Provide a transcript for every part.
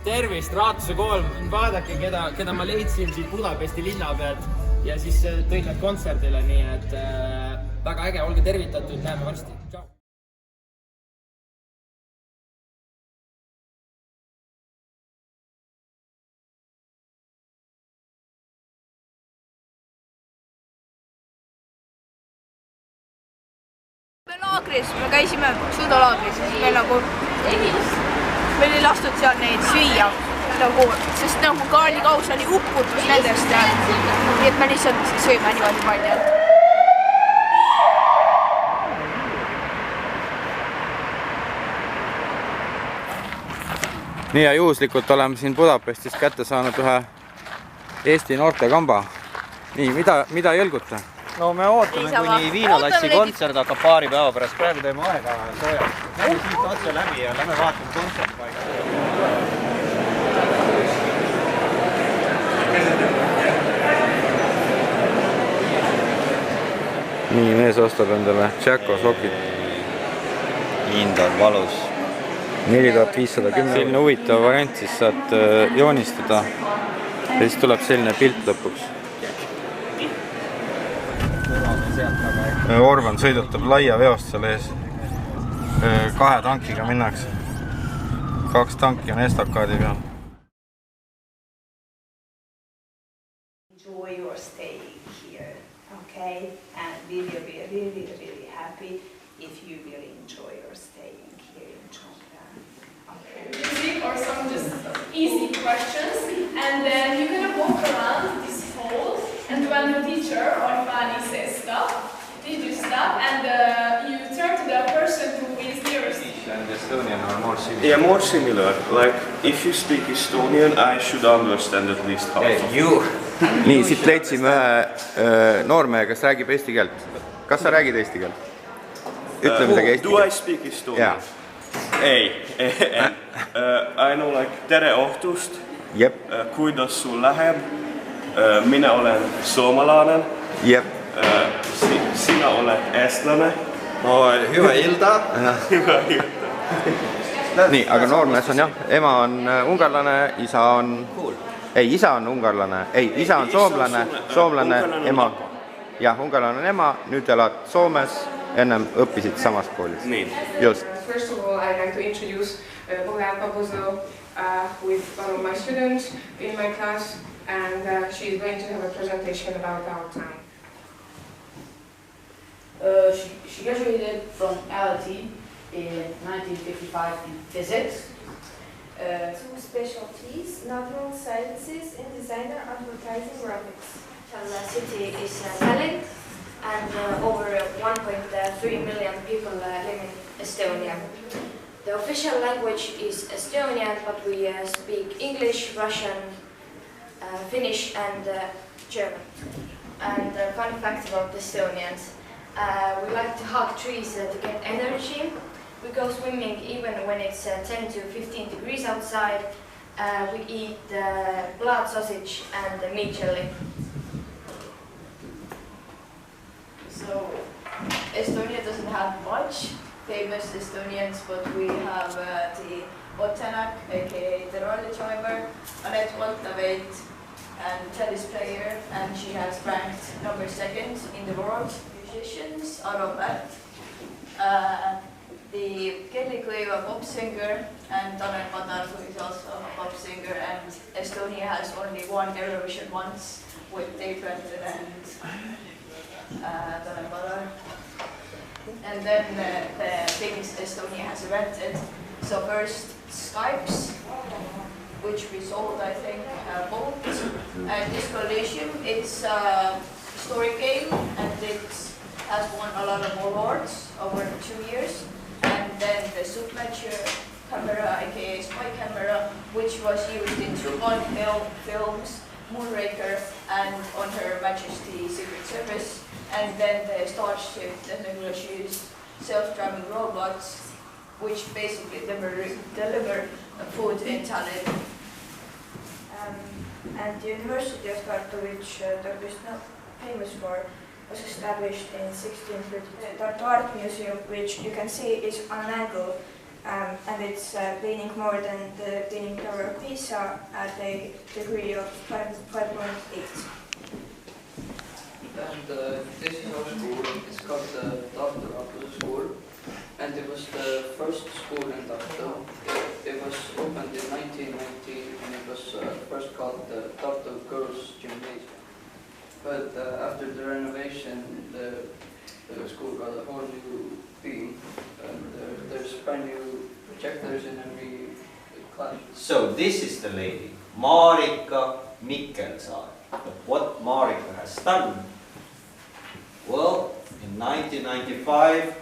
Tervist, Raatuse kool, vaadake, keda ma leidsin siit Budapesti linna pealt ja siis tõid nad kontserdile, nii et väga äge, olge tervitatud, näeme varsti, tšau! Laagris, me käisime sõdalaagris, meil oli lastud seal neid süüa, sest kaalikaus oli upputus nendest, nii et me lihtsalt sõime niimoodi palju. Nii ja juhuslikult oleme siin Budapestis kätte saanud ühe Eesti noortekamba. Nii, mida jälguta? No me ootame, kuni Viinalassi kontsert hakkab paari päeva pärast. Praegu teeme aega soojaks. Lähme siit otse läbi ja lähme vaatame kontsertpaika. Nii, mees ostab endale Tšäko sokid. Hind on valus. 4510. Selline huvitav variant, siis saad joonistada ja siis tuleb selline pilt lõpuks. Orban sõidutab laia veost seal ees. 2 tankiga minnakse. 2 tanki on estakaadi peal. Enjoy your stay here, okay? And we will be really, really happy if you will enjoy your staying here in Chongqing. Okay. Or some just easy questions, and then you're gonna walk around this hall, and when the teacher or Fanny says stop, you stop, and you turn to the person who is nearest. And Estonian are more similar. Yeah, more similar. Like, if you speak Estonian, I should understand at least half of it. Nii, siit leidsime ühe noormehe, kes räägib eesti keelt. Kas sa räägid eesti keelt? Ütle midagi eesti keelt. Do I speak Estonian? Yeah. Ei. I know like tere õhtust. Jep. Kuidas sul läheb? Minä olen suomalainen. Jep. Sinä olet eestlane. No, hyvä ilta. Hyvä ilta. Nii, aga noormees on jah, ema on ungarlane, isa on... Ei, isa on ungarlane. Ei, isa on soomlane, ema. Jah, ungarlane on ema, nüüd elad Soomes, ennem õppisid samas koolis. Niin. Just. First of all, I'd like to introduce Bogdan Papuzo with one of my students in my class, and she's going to have a presentation about our town. She graduated from LT in 1955 in physics. 2 specialties, natural sciences and designer advertising graphics. The city is Tallinn, and over 1.3 million people live in Estonia. The official language is Estonian, but we speak English, Russian, Finnish and German. And a fun fact about the Estonians. We like to hug trees to get energy. We go swimming even when it's 10 to 15 degrees outside. We eat blood sausage and meat jelly. So, Estonia doesn't have much famous Estonians, but we have the Botanak, aka the rally driver, Anett Valtaveit, and tennis player, and she has ranked number 2nd in the world. Musicians, Aro Pärt, the Kelly Kuiva pop singer, and Tanel Padar, who is also a pop singer, and Estonia has only won Eurovision once with Dave Brenton and Tanel Padar. And then the things Estonia has invented. So first, Skypes, which we sold, I think, both. And Disco Elysium, it's a story game, and it has won a lot of awards over 2 years. And then the Submature camera, aka spy camera, which was used in 2 Bond films, Moonraker and on Her Majesty's Secret Service. And then the Starship, the used self-driving robots, which basically deliver food in Tallinn. And the University of Tartu, which Tartu is not famous for, was established in 1632. Tartu Art Museum, which you can see is on an angle, and it's leaning more than the Leaning Tower of Pisa at a degree of 5.8. And this is our school. It's called the Tartu Rahvuse School, and it was the first school in Tartu. It was opened in 1919, and it was first called the Tartu Girls' Gymnasium. But after the renovation, the school got a whole new theme, and there's brand new projectors in every class. So this is the lady, Marika Mikkelsaar. But what Marika has done? Well, in 1995,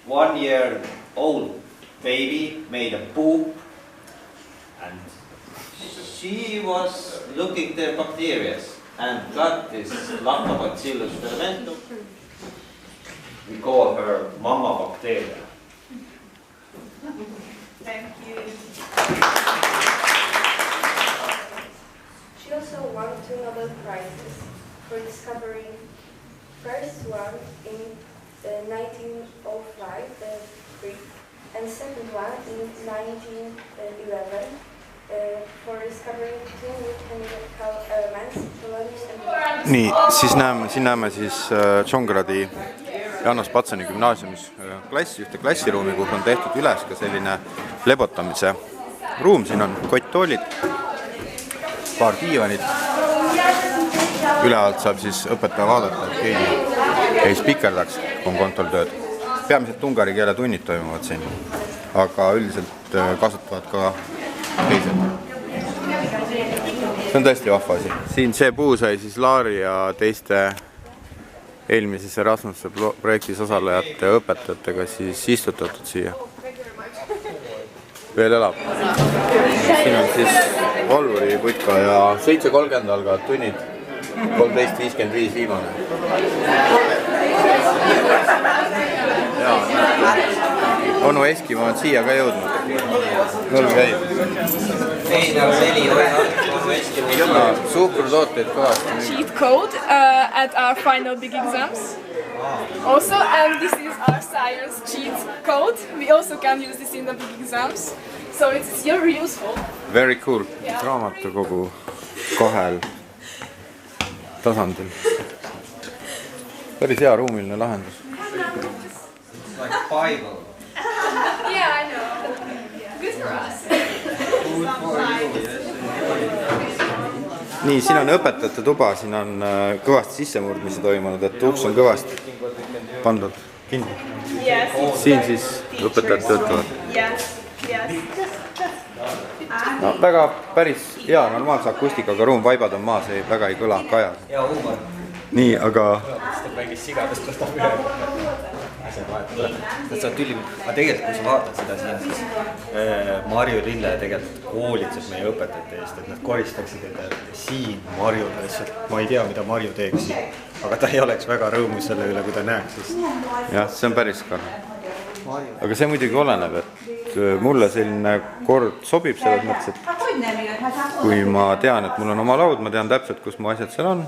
1-year-old baby made a poop, and she was looking the bacteria and got this Lactobacillus fermentum. We call her Mama Bacteria. Thank you. She also won 2 Nobel Prizes for discovering first one in 1905, the Greek, and second one in 1911 for discovering 2 new chemical elements, polonium and nii, siis näeme siis Tšongradi Janos Patsani gümnaasiumis ühte klassiruumi, kus on tehtud üles ka selline lebotamise ruum. Siin on kotttoolid, paar diivanit. Ülealt saab siis õpetaja vaadata, et keegi ei spikerdaks, kui on kontrolltööd. Peamiselt ungari keele tunnid toimuvad siin, aga üldiselt kasutavad ka teised. See on tõesti vahva asi. Siin see puu sai siis Laari ja teiste eelmises Erasmuse projektis osalejate õpetajatega siis istutatud siia. Veel elab. Siin on siis Volvuri putka ja 7.30 algavad tunnid, 13.55 viimane. Ja, onu Eskimo on siia ka jõudnud. Nõlv käib. Suhkrutooteid kõvasti. Cheat code at our final big exams. Also, and this is our science cheat code. We also can use this in the big exams. So it's very useful. Very cool. Raamatukogu 2 tasandil. Päris hea ruumiline lahendus. It's like Bible. Yeah, I know. Good for us. Good for you, yes. Nii, siin on õpetajate tuba, siin on kõvasti sissemurdmisi toimunud, et uks on kõvasti pandud kinni. Siin siis õpetajad töötavad. No, väga päris hea, normaalse akustikaga ruum, vaibad on maas, väga ei kõla kajas. Ja huumor. Nii, aga... Seda mängis sigadest võtab üle. Asjad vahetada. Nad saavad tülli. Aga tegelikult, kui sa vaatad seda siin, siis Marju Lille tegelikult hoolitseb meie õpetajate eest, et nad koristaksid, et siin Marju lihtsalt, ma ei tea, mida Marju teeks siin, aga ta ei oleks väga rõõmus selle üle, kui ta näeks. Jah, see on päris karm. Aga see muidugi oleneb, et mulle selline kord sobib selles mõttes, et kui ma tean, et mul on oma laud, ma tean täpselt, kus mu asjad seal on.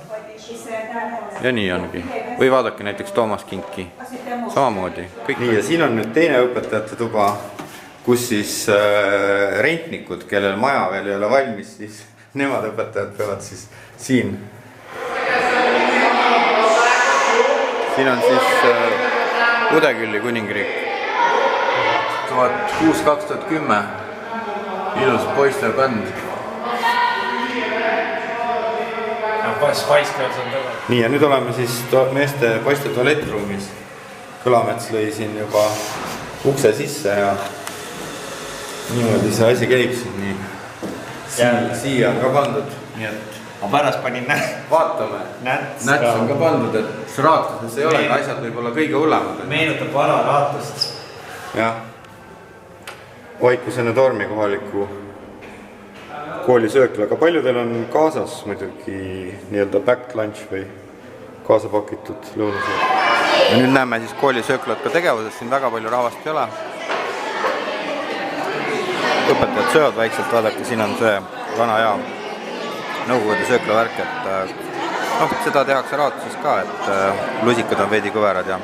Ja nii ongi. Või vaadake näiteks Toomas Kinki. Samamoodi. Nii, ja siin on nüüd teine õpetajate tuba, kus siis rentnikud, kellel maja veel ei ole valmis, siis nemad õpetajad peavad siis siin. Siin on siis Udekülli kuningriik. 2006-2010. Ilus poistev bänd. Nii, ja nüüd oleme siis meeste poiste tualettruumis. Kõlamets lõi siin juba ukse sisse ja niimoodi see asi käib siin nii. Siia on ka pandud, nii et... Ma pärast panin vaatame. Näts on ka pandud, et raatuses ei ole, asjad võib olla kõige hullemad. Meenutab vana raatust. Jah. Vaikusene tormi kohaliku koolisöökla, aga paljudel on kaasas muidugi nii-öelda back lunch või kaasa pakitud lõunasöök. Ja nüüd näeme siis koolisööklad ka tegevuses, siin väga palju rahvast ei ole. Õpetajad söövad väikselt, vaadake, siin on see vana hea nõukogude sööklavärk, et seda tehakse raatuses ka, et lusikad on veidi kõverad ja...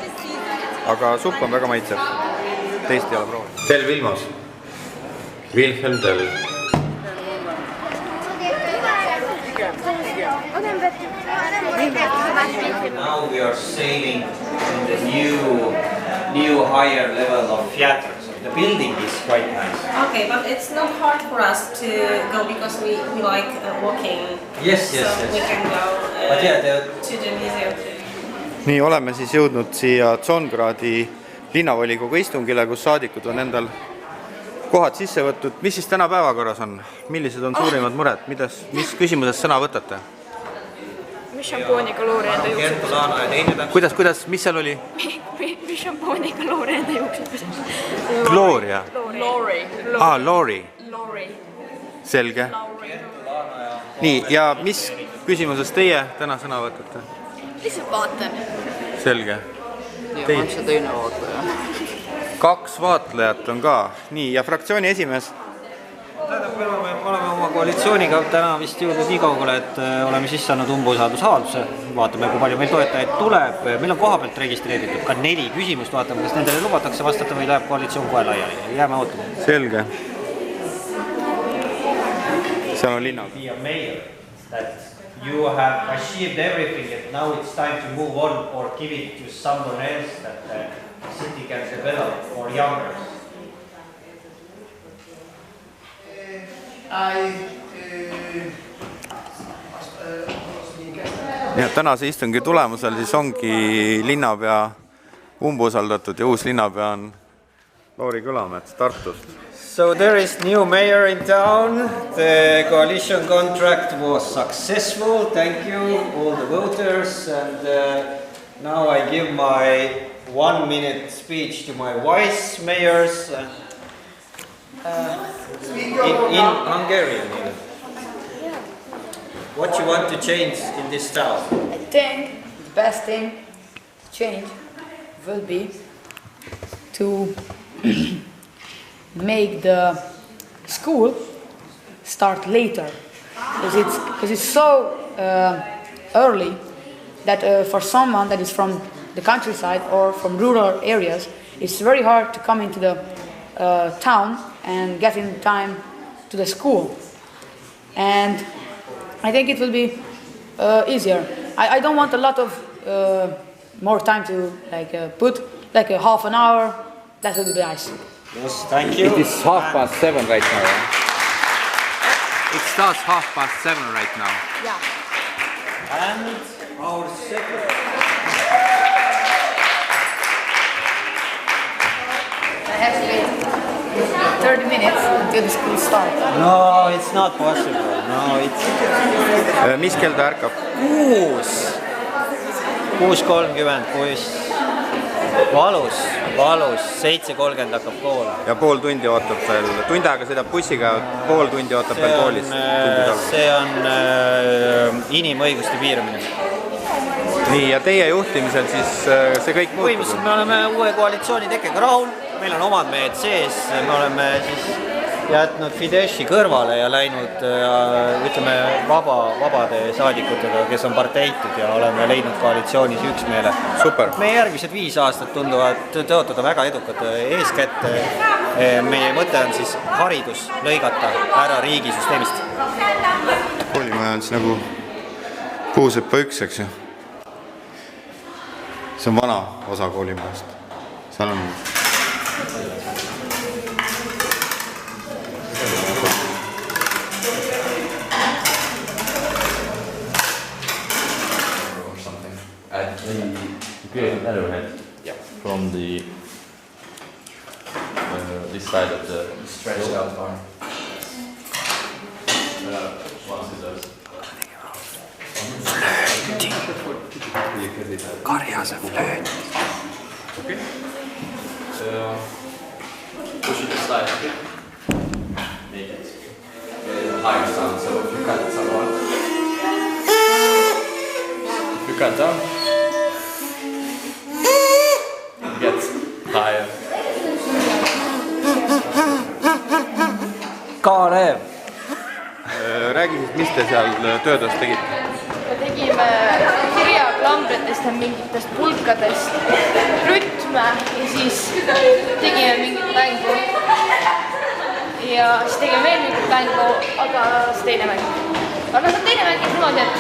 Aga supp on väga maitsev. Teist ei ole proovi. Tel Vilmos. Wilhelm Tell. Now we are sailing in the new higher level of theater. So the building is quite nice. Okay, but it's not hard for us to go because we like walking. Yes. We can go to the museum too. Nii, oleme siis jõudnud siia Zongradi linnavolikogu istungile, kus saadikud on endal kohad sisse võtnud. Mis siis täna päevakorras on? Millised on suurimad mured? Mis küsimuses sõna võtate? Mis šampooniga loori enda juuksed? Kuidas? Mis seal oli? Mis šampooniga loori enda juuksed? Gloria. Loori. Loori. Selge. Nii, ja mis küsimuses teie täna sõna võtate? Lihtsalt vaatan. Selge. Ja on see teine vaatleja? 2 vaatlejat on ka. Nii, ja fraktsiooni esimees? Me oleme oma koalitsiooniga täna vist jõudnud nii kaugele, et oleme sisse andnud umbusaldusavalduse. Vaatame, kui palju meil toetajaid tuleb. Meil on koha pealt registreeritud ka 4 küsimust. Vaatame, kas nendele lubatakse vastata või läheb koalitsioon kohe laiali. Jääme ootama. Selge. Seal on linna. Be a mayor that you have achieved everything and now it's time to move on or give it to someone else that the city can develop for younger. Ja tänase istungi tulemusel siis ongi linnapea umbusaldatud ja uus linnapea on Lauri Kõlamets Tartust. So there is new mayor in town. The coalition contract was successful. Thank you all the voters and now I give my 1-minute speech to my vice mayors in Hungarian. What you want to change in this town? I think the best thing to change will be to make the school start later, because it's so early that for someone that is from the countryside or from rural areas, it's very hard to come into the town and get in time to the school. And I think it will be easier. I don't want a lot of more time to put like a half an hour. That would be nice. Yes, thank you. It is 7:30 right now. It starts 7:30 right now. Yeah. And our secretary. I have to wait 30 minutes until the school starts. No, it's not possible. No, it's... Mis kell ta ärkab? 6:30, poiss. Valus, 7:30 hakkab kool. Ja pool tundi ootab veel, tund aega sõidab bussiga, pool tundi ootab veel koolis. See on inimõiguste piiramine. Nii, ja teie juhtimisel siis see kõik muutub? Põhimõtteliselt me oleme uue koalitsiooni tekkega rahul, meil on omad mehed sees, me oleme siis jätnud Fideszi kõrvale ja läinud ütleme vabade saadikutega, kes on parteitud ja oleme leidnud koalitsioonis üksmeele. Super. Meie järgmised 5 aastat tunduvad tõotada väga edukad. Eeskätt meie mõte on siis haridus lõigata ära riigisüsteemist. Koolimaja on siis nagu Puusepa 1, eks ju? See on vana osa koolimajast. Seal on... You create an arrowhead from the this side of the stretched out arm. Karjase flööt. Okay. Push it aside. Make it higher sound. So if you cut someone, if you cut down, it gets higher. Kalev! Räägi siis, mis te seal töödes tegite? Me tegime kirjaklambritest ja mingitest pulkadest rütme ja siis tegime mingit mängu. ja siis tegime veel mingit mängu, aga see teine mäng. Aga see teine mäng käis niimoodi, et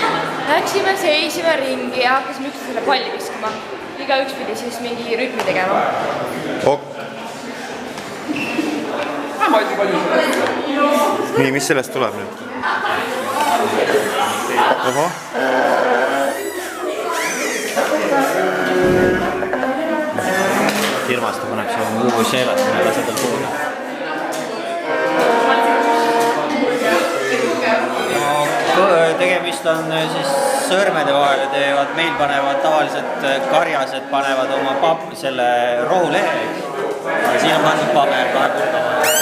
läksime, seisime ringi ja hakkasime üksteisele palli viskama. Igaüks pidi siis mingi rütmi tegema. Nii, mis sellest tuleb nüüd? Oho. Firmast paneks oma muu seelat, mille lase tal kuulda. Tegemist on siis sõrmede vahele teevad, meil panevad tavaliselt karjased panevad oma selle rohulehe. Aga siin on pandud paber kahe pulga vahele.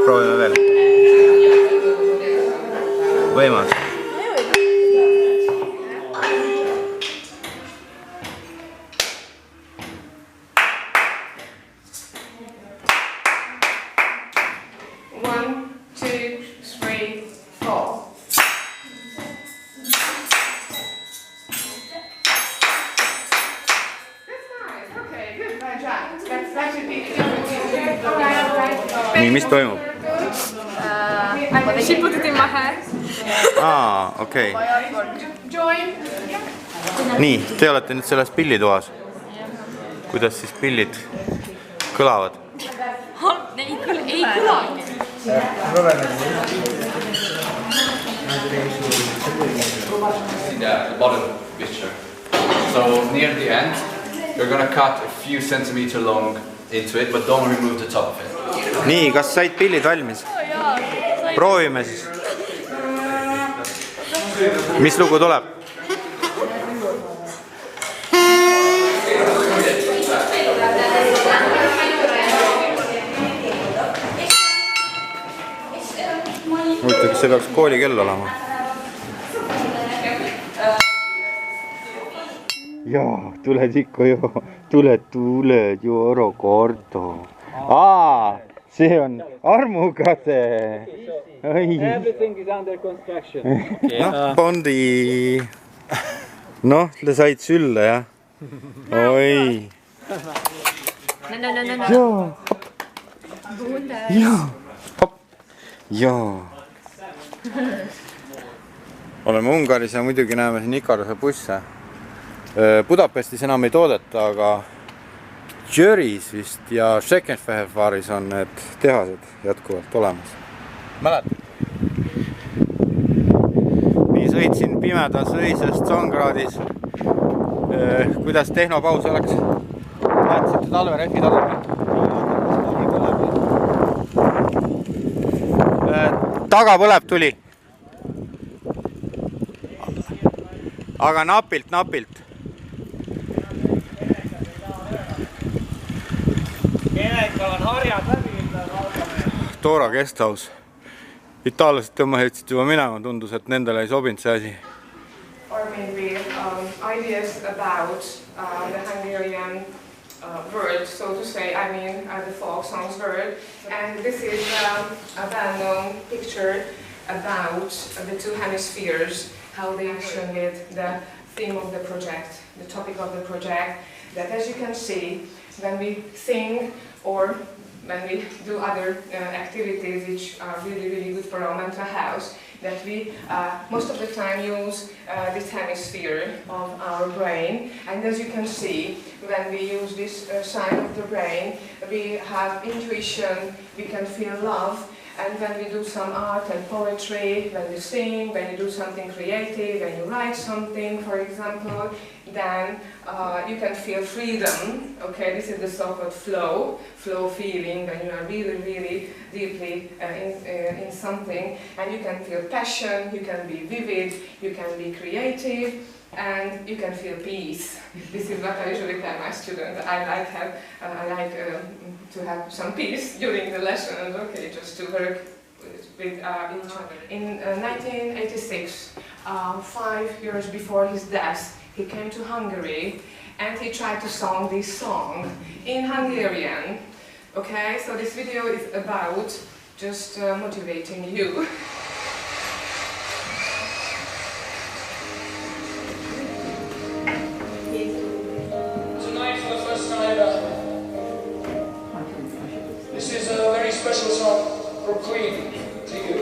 Proovime veel. Võimas. Nii, mis toimub? She put it in my hair. Okei. Nii, te olete nüüd selles pillitoas. Kuidas siis pillid kõlavad? Ei kõlagi. The bottom picture. So near the end, you're going to cut a few centimeters long into it, but don't remove the top of it. Nii, kas said pillid valmis? Proovime siis. Mis lugu tuleb? Huvitav, kas see peaks koolikell olema? Jaa, tuled ikka ju. Tuled ju ära korda. See on armukase. Everything is under construction. Bondi. Te said sülle, jah? Oi. Jaa. Oleme Ungaris ja muidugi näeme siin Ikaruse busse. Budapestis enam ei toodeta, aga Jöris vist ja Scheckenfehefaris on need tehased jätkuvalt olemas. Mäletad? Nii sõitsin pimedas õises Tsongradis. Kuidas tehnopaus oleks? Vaatasite talverehvi talve? Taga põleb tuli. Aga napilt. Kenekal on harjad läbi. Tora Guesthouse. Itaallased tõmmasid juba minema, tundus, et nendele ei sobinud see asi. Or maybe ideas about the Hungarian world, so to say, I mean the folk songs world. And this is a well-known picture about the two hemispheres, how they actioned the theme of the project, the topic of the project, that as you can see, when we sing or when we do other activities which are really, really good for our mental health, that we most of the time use this hemisphere of our brain. And as you can see, when we use this side of the brain, we have intuition, we can feel love. And when we do some art and poetry, when we sing, when you do something creative, when you write something, for example, then you can feel freedom. Okay, this is the so-called flow feeling, when you are really, really deeply in something, and you can feel passion, you can be vivid, you can be creative, and you can feel peace. This is what I usually tell my students. I like to have some peace during the lessons. Okay, just to work with each other. In 1986, 5 years before his death, he came to Hungary and he tried to sing this song in Hungarian. Okay, so this video is about just motivating you. Tonight, for the first time ever, this is a very special song from Queen to you.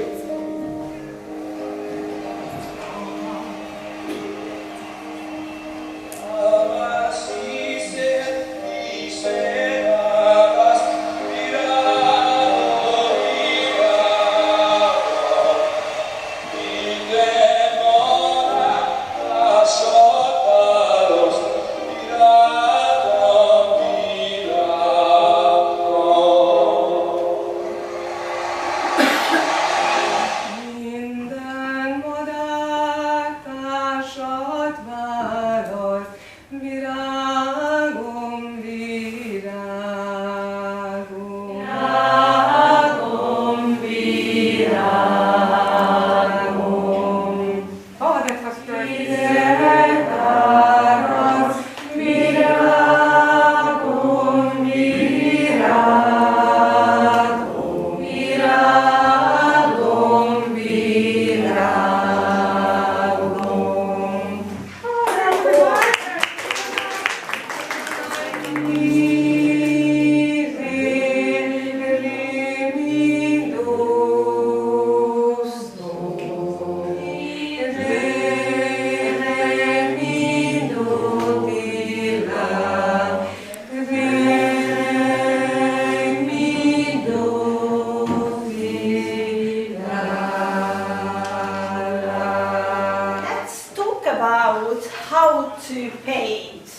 How to paint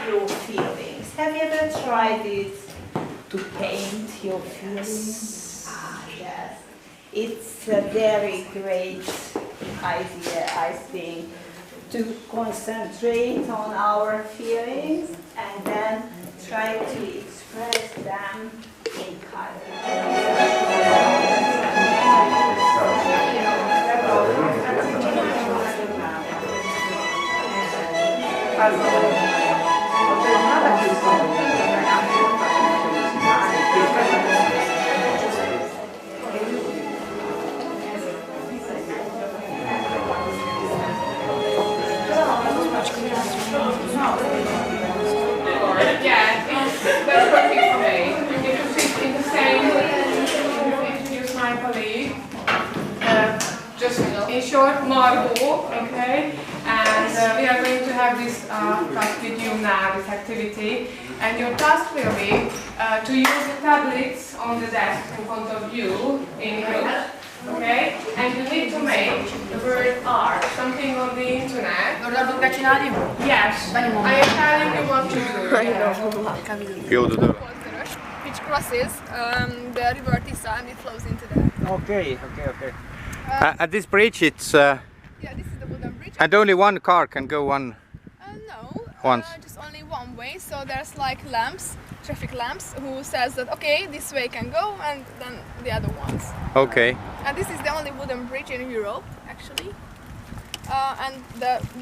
your feelings. Have you ever tried it to paint your feelings? Yes. It's a very great idea, I think, to concentrate on our feelings and then try to express them in Yeah, that's perfect for me. You need to sit in the same, introduce my colleague. Just in short, Margot, okay? And we are going to have this task with you now, this activity. And your task will be to use the tablets on the desk in front of you in group. Okay? And you need to make the word art, something on the internet. Yes. I am telling you what to do. Which crosses the river Tisa and it flows into there. Okay. At this bridge it's... yeah, this is the wooden bridge. And only one car can go once. Just only one way, so there's like lamps, traffic lamps, who says that okay, this way can go and then the other ones. Okay. And this is the only wooden bridge in Europe, actually. And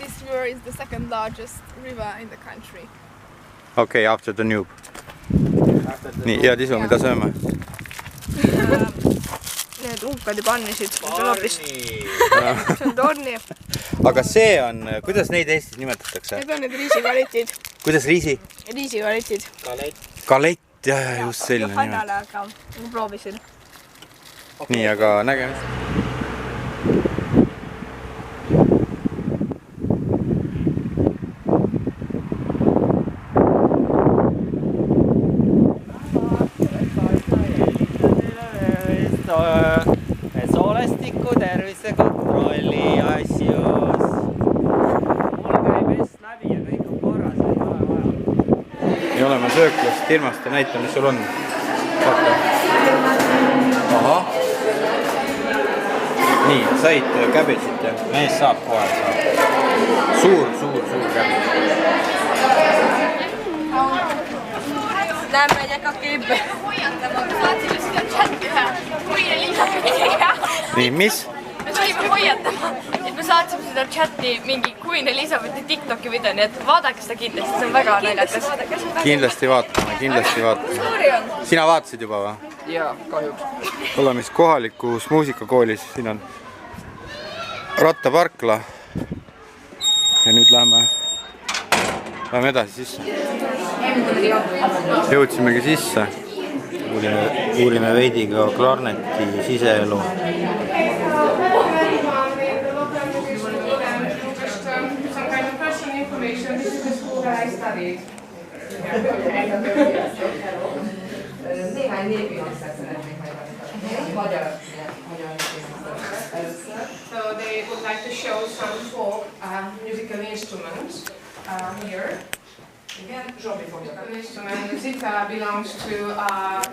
this river is the second largest river in the country. Okay, after the Danube. Nii, ja Tisu, mida sööme? Need uhkad juba annisid, see on hoopis. See on torni. Aga see on, kuidas neid Eestis nimetatakse? Need on need riisikaletid. Kuidas riisi? Riisikaletid. Kalett, jah, just selline nimet. Hannale, aga ma proovisin. Nii, aga nägemist. Soolestiku tervisekontrolli asjus. Mul käib vest läbi ja kõik on korras, ei ole vaja. Me oleme sööklast ilmast ja näita, mis sul on. Vaata. Ahah. Nii, said käbitsit ja mees saab kohe saab. Suur käbit. Nem megyek a képbe. Hoiattam, hogy saatsime seda chatti ühe Queen Elizabethi. Nii, mis? Me tulime hoiatama, et me saatsime seda chatti mingi Queen Elizabethi TikToki video, nii et vaadake seda kindlasti, see on väga naljakas. Kindlasti vaatame, kindlasti vaatame. Suuri on. Sina vaatasid juba või? Jaa, kahjuks. Oleme siis kohalikus muusikakoolis, siin on rattaparkla ja nüüd läheme edasi sisse. Jõudsimegi sisse, uurime veidi ka klarneti siseelu. Néhány népénekkel szeretnék magyar először. So they would like to show some folk musical instruments here. Again, Zsobi fogja. An instrument, the zither belongs to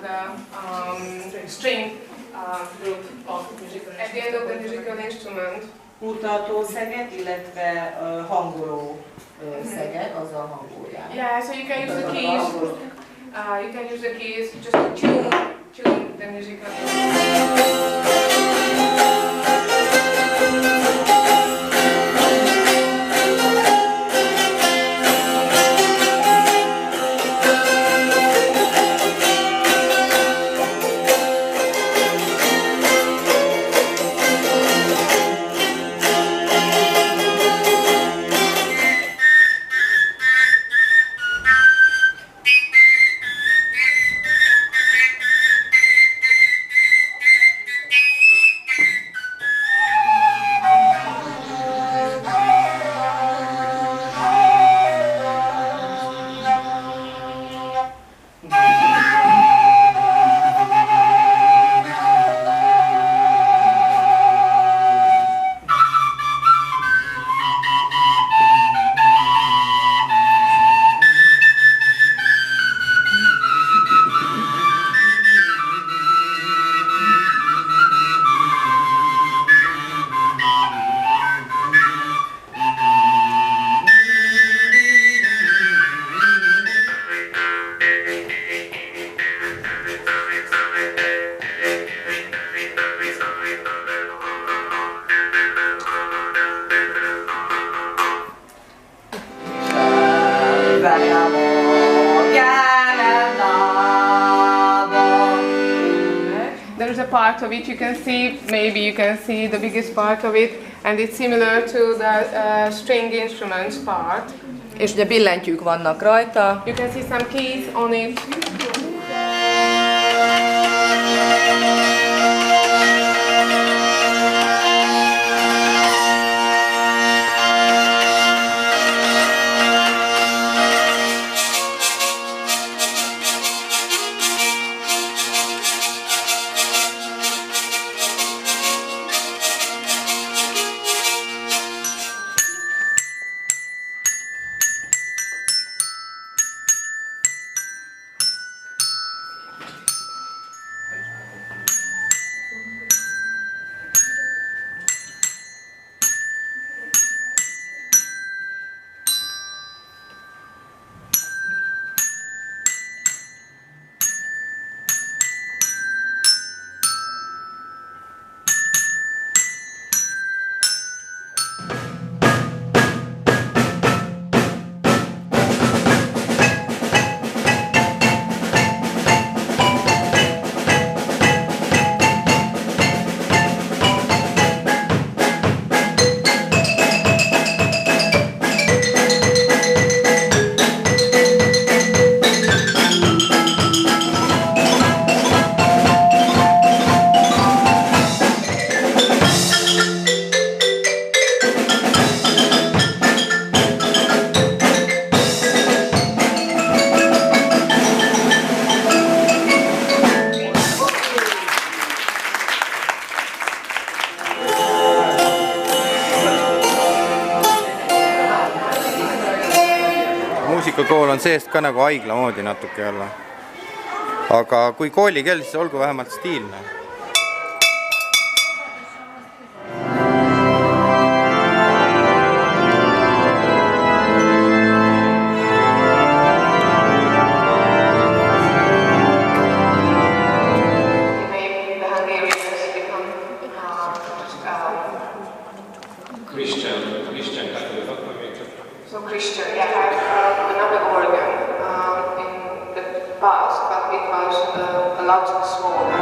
the string group of musical instruments. At the end of the musical instrument, mutató szegek, illetve hangoló szegek, azzal hangolják. Yeah, so you can use the keys. You can use the keys just to tune the musical instrument. There is a part of it you can see, maybe you can see the biggest part of it, and it's similar to the string instruments part. És ugye billentyűk vannak rajta. You can see some keys on it. Muusikakool on seest ka nagu haigla moodi natuke jälle. Aga kui koolikeel, siis olgu vähemalt stiilne. Christian Catholic. So Christian, I have another organ in the past, but it was a lot smaller.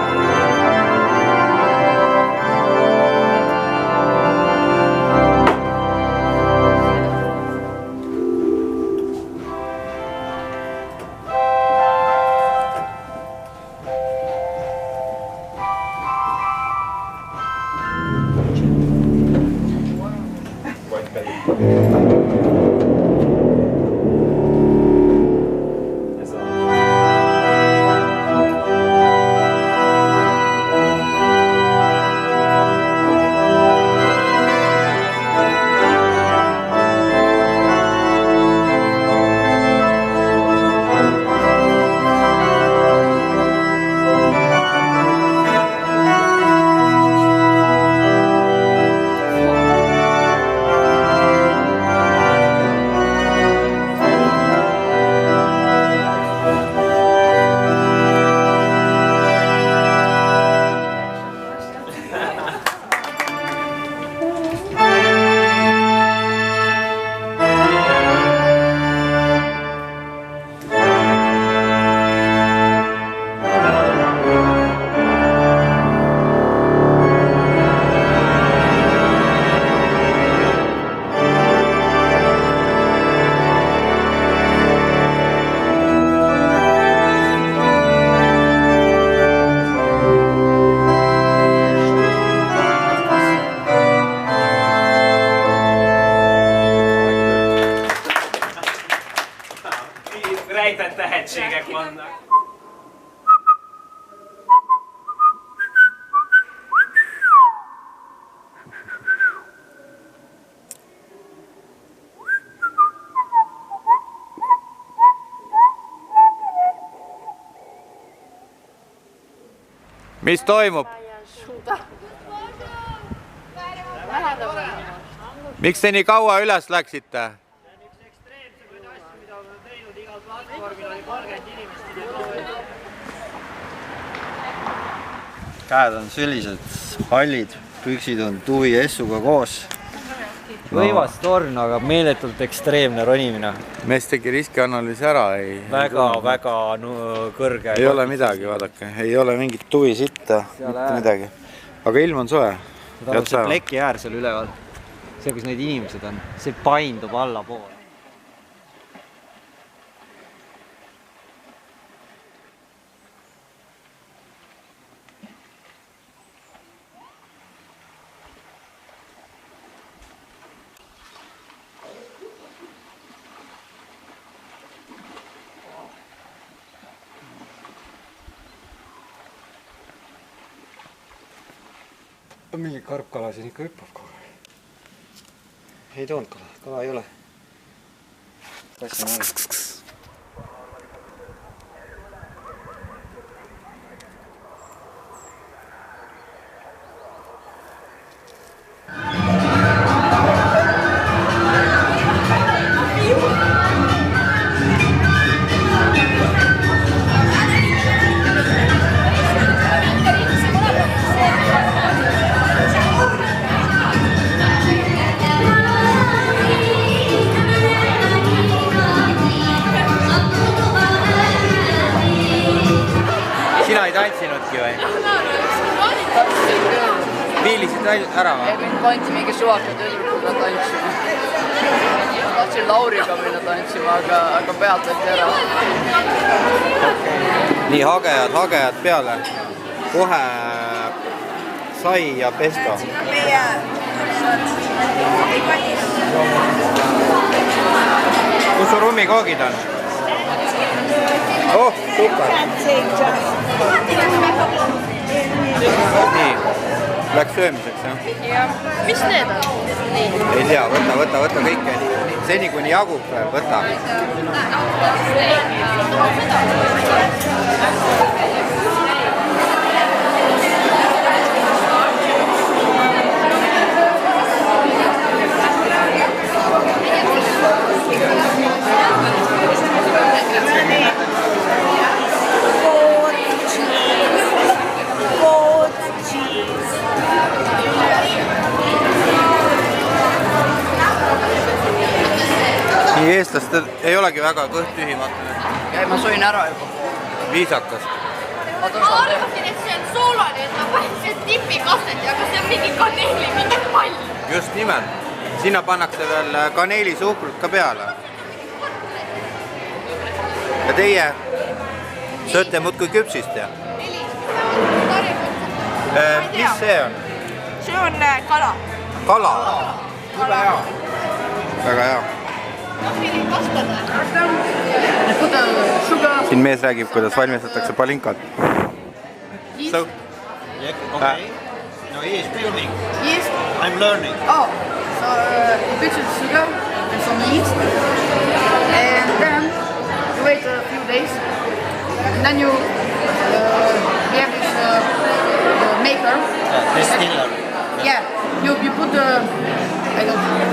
Rejtett tehetségek vannak. Mis toimub? Miks te nii kaua üles läksite? Käed on sellised hallid, püksid on tuvi ja essuga koos. Võimas torn, aga meeletult ekstreemne ronimine. Mees tegi riskianalüüsi ära. Väga kõrge. Ei ole midagi, vaadake. Ei ole mingit tuvi sitta, mitte midagi. Aga ilm on soe. See pleki äär seal üleval. See, kus need inimesed on. See paindub alla poole. Mingi karpkala siin ikka hüppab kogu aeg. Ei toonud kala, kala ei ole. Sina ei tantsinudki või? Viilisid ära või? Mind pandi mingi suvaka tüdrukuga tantsima. Tahtsin Lauriga minna tantsima, aga pealt võtti ära. Nii hagejad peale. Kohe sai ja pesto. Kus su rummikoogid on? Oh, super! Nii, läks söömiseks, jah? Jah. Mis need on? Ei tea, võta kõike. Seni kuni jagub, võta. nii eestlastel ei olegi väga kõht tühimatu. Ja ma sõin ära juba. Viisakas. Ma arvasin, et see on soolane, et ma panin see tipikastet, aga see on mingi kaneeli, mingi pall. Just nimelt. Sinna pannakse veel kaneelisuhkrut ka peale. Ja teie sööte muudkui küpsist, ja? Mis see on? See on kala. Kala? Väga hea. Väga hea. Siin mees räägib, kuidas valmistatakse palinkat. So? Okay. No, he is building. Yeast? I'm learning. Oh, so a bit of sugar and some yeast. And then you wait a few days. And then you have this maker. Distiller. Yeah, you put the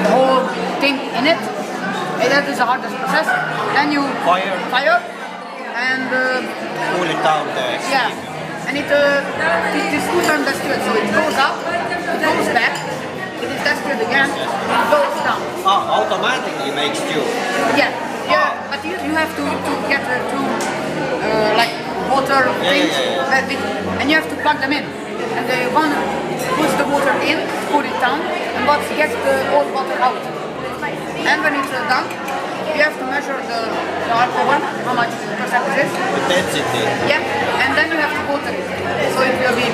whole thing in it. And that is the hardest process. Then you fire and cool it down there. Yeah, and it is 2 times distilled, so it goes up, it goes back, it is distilled again, it goes down. Automatically makes stew. Yeah, but you have to get two like water things, and you have to plug them in. And the one puts the water in, put it down, and gets the old water out. And when it's done, you have to measure the alcohol, how much percent it is. The density. Yeah, and then you have to water it. So it will be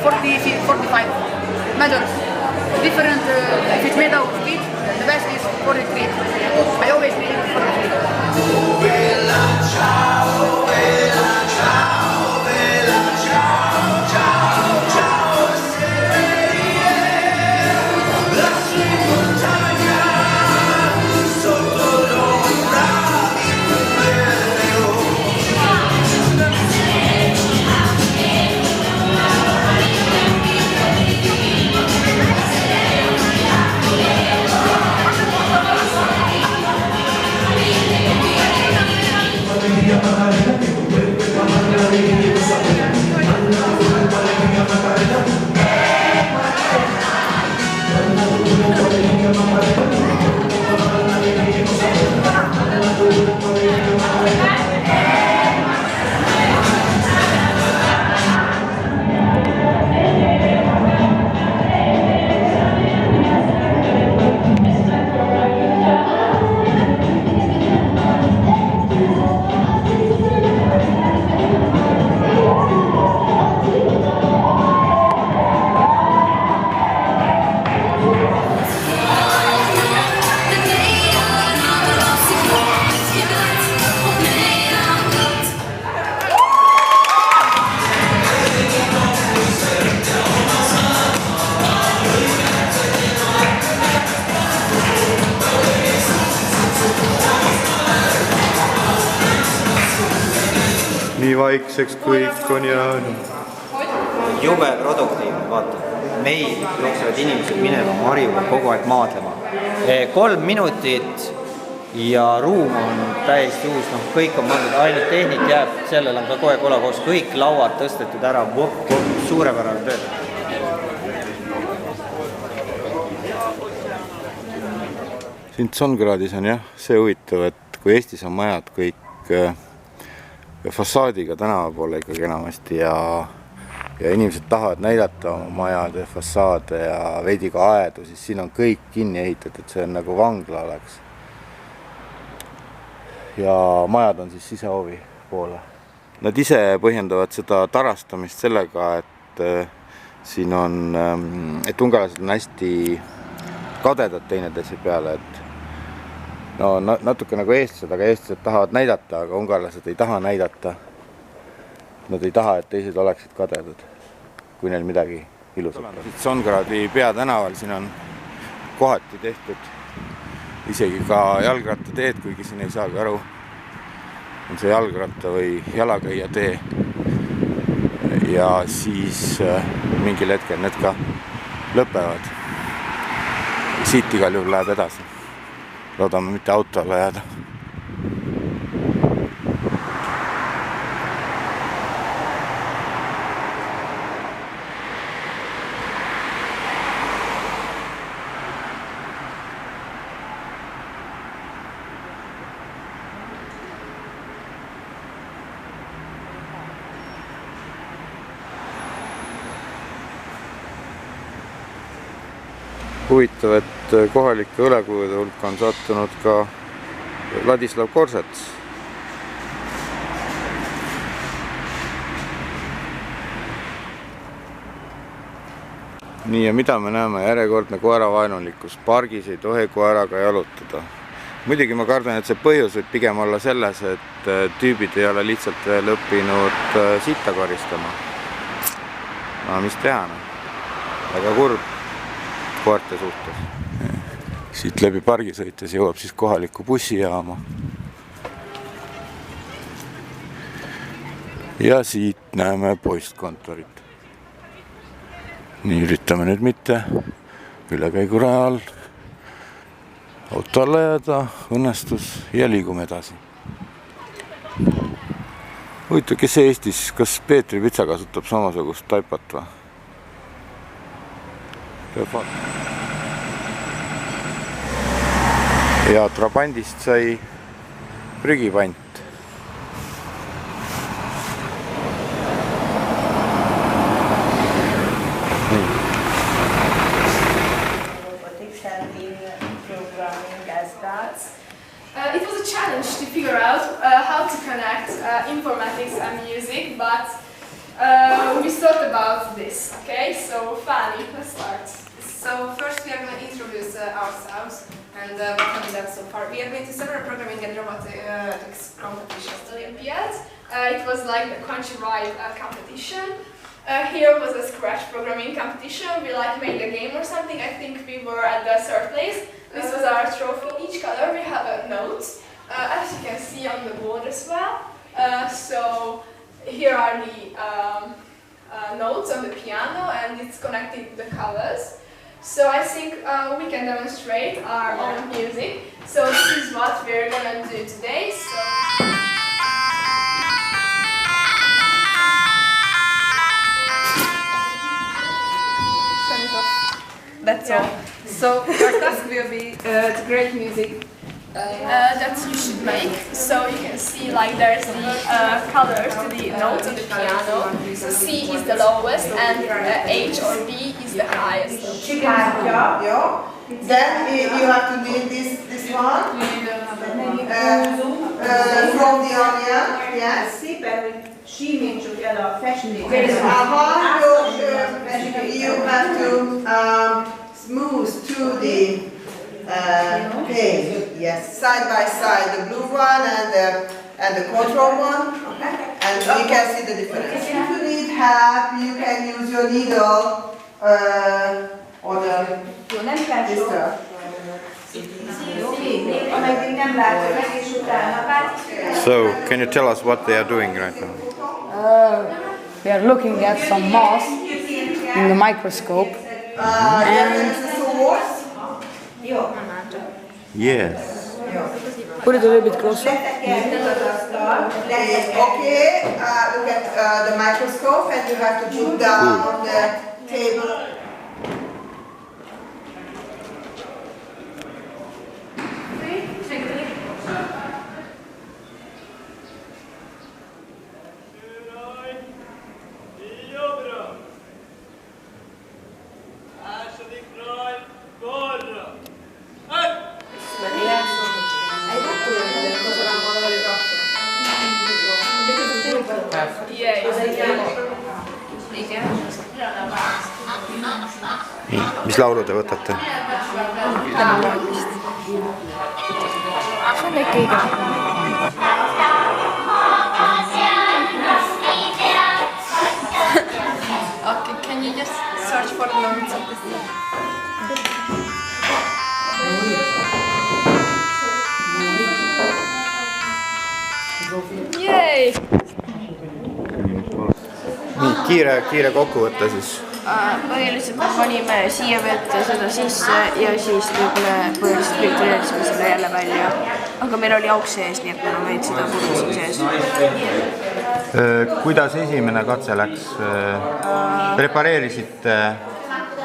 40, 45 meters. Different, if it's made out of wheat, the best is 43. I always make 43. Nii vaikseks kõik on jäänud. Jube produktiivne, vaata. Meil jooksevad inimesed minema Marjuga kogu aeg maadlema. 3 minutit ja ruum on täiesti uus, kõik on mõeldud, ainult tehnik jääb, sellel on ka kogu aeg olakoos, kõik lauad tõstetud ära, suurepärane töö. Siin Tsongradis on jah see huvitav, et kui Eestis on majad kõik fassaadiga tänava poole ikkagi enamasti ja inimesed tahavad näidata oma majade fassaade ja veidi ka aedu, siis siin on kõik kinni ehitatud, see on nagu vangla oleks. Ja majad on siis sisehoovi poole. Nad ise põhjendavad seda tarastamist sellega, et siin on, et ungarlased on hästi kadedad teineteise peale, et no natuke nagu eestlased, aga eestlased tahavad näidata, aga ungarlased ei taha näidata. Nad ei taha, et teised oleksid kadedad, kui neil midagi ilusat on. Tsongradi peatänaval siin on kohati tehtud isegi ka jalgrattateed, kuigi siin ei saagi aru, on see jalgratta või jalakäija tee. Ja siis mingil hetkel need ka lõpevad. Siit igal juhul läheb edasi. Loodame mitte autole jääda. Huvitav, et kohalike õlekujude hulka on sattunud ka Ladislav Korsets. Nii ja mida me näeme? Järjekordne koeravaenulikkus. Pargis ei tohi koeraga jalutada. Muidugi ma kardan, et see põhjus võib pigem olla selles, et tüübid ei ole lihtsalt veel õppinud sitta koristama. No mis teha? Väga kurb koerte suhtes. Siit läbi pargi sõites jõuab siis kohaliku bussijaama. Ja siit näeme postkontorit. Nii üritame nüüd mitte ülekäiguraja all auto alla jääda, õnnestus ja liigume edasi. Huvitav, kes Eestis, kas Peetri Pitsa kasutab samasugust taipat või? Ja Trabandist sai prügipant. It was a challenge to figure out how to connect informatics and music, but we thought about this. Okay, so Fanny, let's start. So first we are going to introduce ourselves and what have we done so far. We have been to several programming and robotics competitions. Olympiads. It was like the countrywide competition. Here was a Scratch programming competition. We like made a game or something. I think we were at the third place. This was our trophy. Each color we have a note, as you can see on the board as well. So here are the notes on the piano, and it's connected to the colors. So I think we can demonstrate our own music. So this is what we're gonna do today. That's all. So our task will be to create music that you should make. So you can see like there's the colors to the notes on the piano. So C is the lowest and H or B is the highest. Then you have to do this one from the onion, yes. Símítsuk el a festményt. You have to smooth to the paint. Yes, side by side, the blue one and the control one, and you can see the difference. If you need help, you can use your needle or the stuff. So, can you tell us what they are doing right now? We are looking at some moss in the microscope. And yes. Put it a little bit closer. Okay, look at the microscope, and you have to put down the table. Mis laulu te võtate? See on ikka iga. Okay, can you just search for the notes of this? Yay! Nii, kiire kokkuvõte siis. Põhiliselt me panime siia vette seda sisse ja siis põhiliselt filtreerisime selle jälle välja. Aga meil oli auk sees, nii et meil on veid seda puru siin sees. Kuidas esimene katse läks? Prepareerisite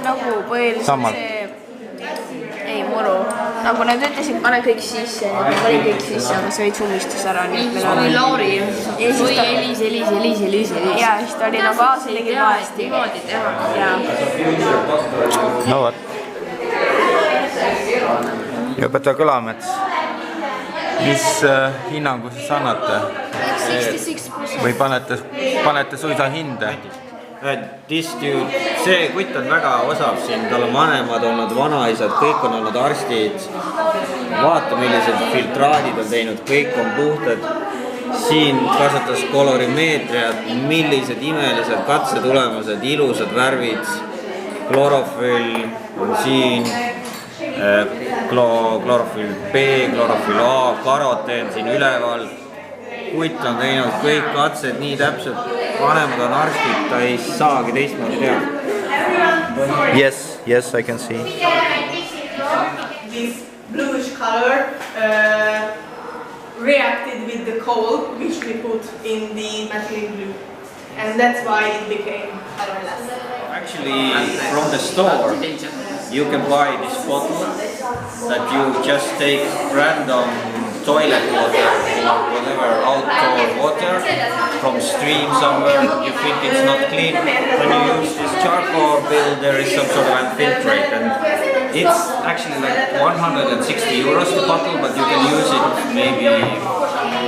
nagu põhiliselt see... Ei, muru. Nagu nad ütlesid, pane kõik sisse, nii et ma panin kõik sisse, aga see veits ummistus ära. Või Lauri, või Elis. Ja, siis ta oli nagu aasa tegid vaesti. Niimoodi teha. No vot. ja õpetaja Kõlamets, mis hinnangu siis annate? 66%. Või panete suisa hinde? See kutt on väga osav siin, tal on vanemad olnud, vanaisad, kõik on olnud arstid. Vaata, millised filtraadid on teinud, kõik on puhtad. Siin kasutas kolorimeetriat, millised imelised katsetulemused, ilusad värvid. Klorofüll on siin, klorofüll B, klorofüll A, karoteen siin üleval. Kutt on teinud kõik katsed nii täpselt, vanemad on arstid, ta ei saagi teistmoodi teha. Yes, I can see. This bluish color reacted with the coal which we put in the methylene blue, and that's why it became colorless. Actually, from the store, you can buy this bottle that you just take random toilet water or whatever outdoor water from stream somewhere. You think it's not clean. When you use this charcoal bill, there is some sort of infiltrate, and it's actually like 160 euros the bottle, but you can use it maybe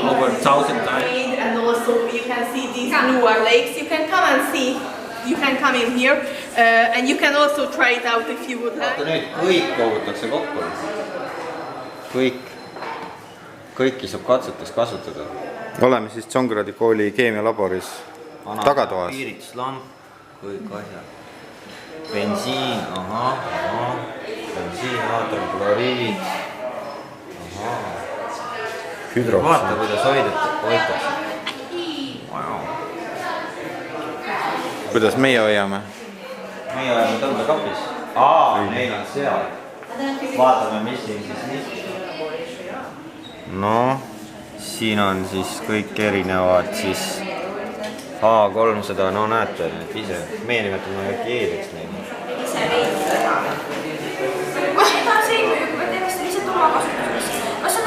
over 1,000 times. And also you can see these bluer lakes. You can come and see. You can come in here and you can also try it out if you would like. Nüüd kõik kogutakse kokku. Kõiki saab katsetes kasutada. Oleme siis Tsongradi kooli keemialaboris tagatoas. Piirituslamp, kõik asjad. Bensiin, bensiinaator, kloriid. Hüdroks. Vaata, kuidas hoitakse. Kuidas meie hoiame? Meie hoiame tõmbekapis. Neil on seal. Vaatame, mis siin siis nii. No, siin on siis kõik erinevad siis A300, no näete nüüd ise. Meie nimetame äkki eedeks neid.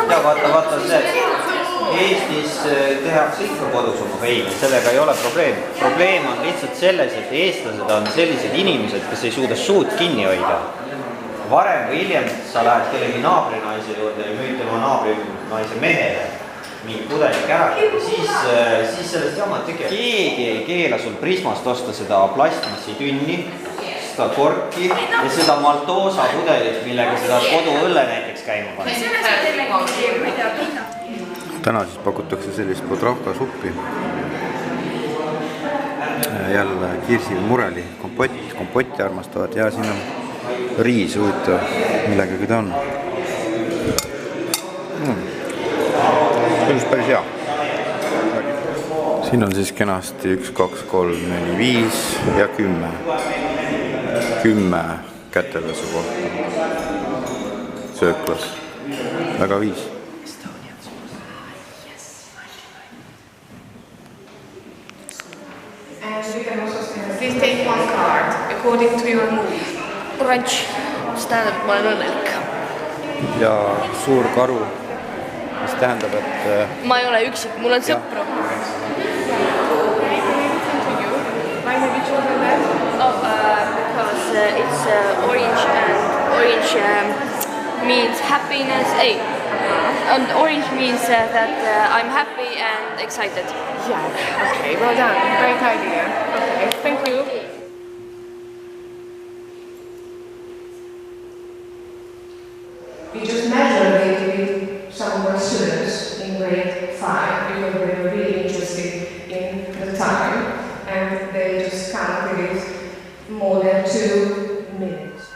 Ja vaata see. Eestis tehakse ikka kodus oma veini, sellega ei ole probleem. Probleem on lihtsalt selles, et eestlased on sellised inimesed, kes ei suuda suud kinni hoida. Varem või hiljem sa lähed kellegi naabrinaise juurde ja müüd tema naabrinaise mehele mingi pudelik ära, siis sellest jamad tegema. Keegi ei keela sul Prismast osta seda plastmassi tünni, seda korki ja seda Maltosa pudelit, millega seda koduõlle näiteks käima panna. Täna siis pakutakse sellist podravka suppi. Jälle kirsi mureli, kompotti armastavad ja siin on riis huvitav, millegagi ta on. Kõlus päris hea. Siin on siis kenasti 1, 2, 3, 4, 5 ja 10. 10 kätepesu kohta. Sööklas. Väga 5. Please take one card according to your mood. Orange, mis tähendab, et ma olen õnnelik. Ja suur karu, mis tähendab, et... Ma ei ole üksik, mul on sõpru. Because it's orange and orange means happiness. And orange means that I'm happy and excited. Yeah, okay, well done. Great idea. Okay, thank you. We just measured it with some more students in grade 5 because they were really interested in the time and they just counted it more than 2 minutes.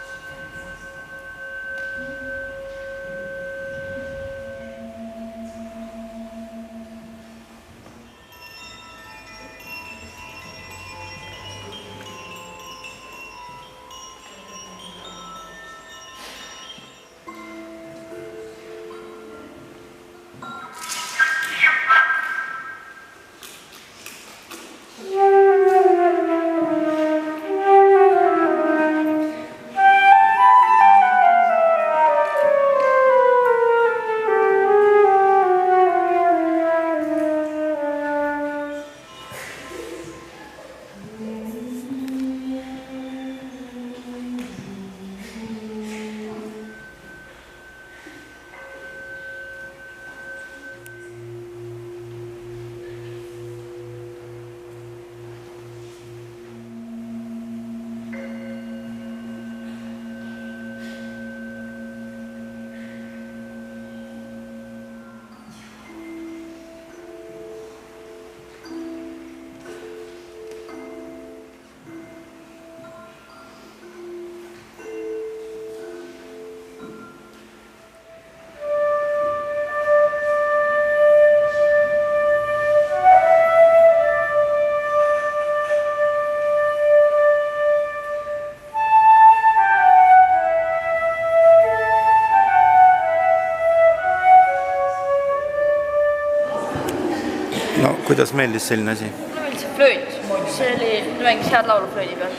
Kuidas meeldis selline asi? Mulle meeldis see flööt. See oli, mängis head laulu flöödi peal.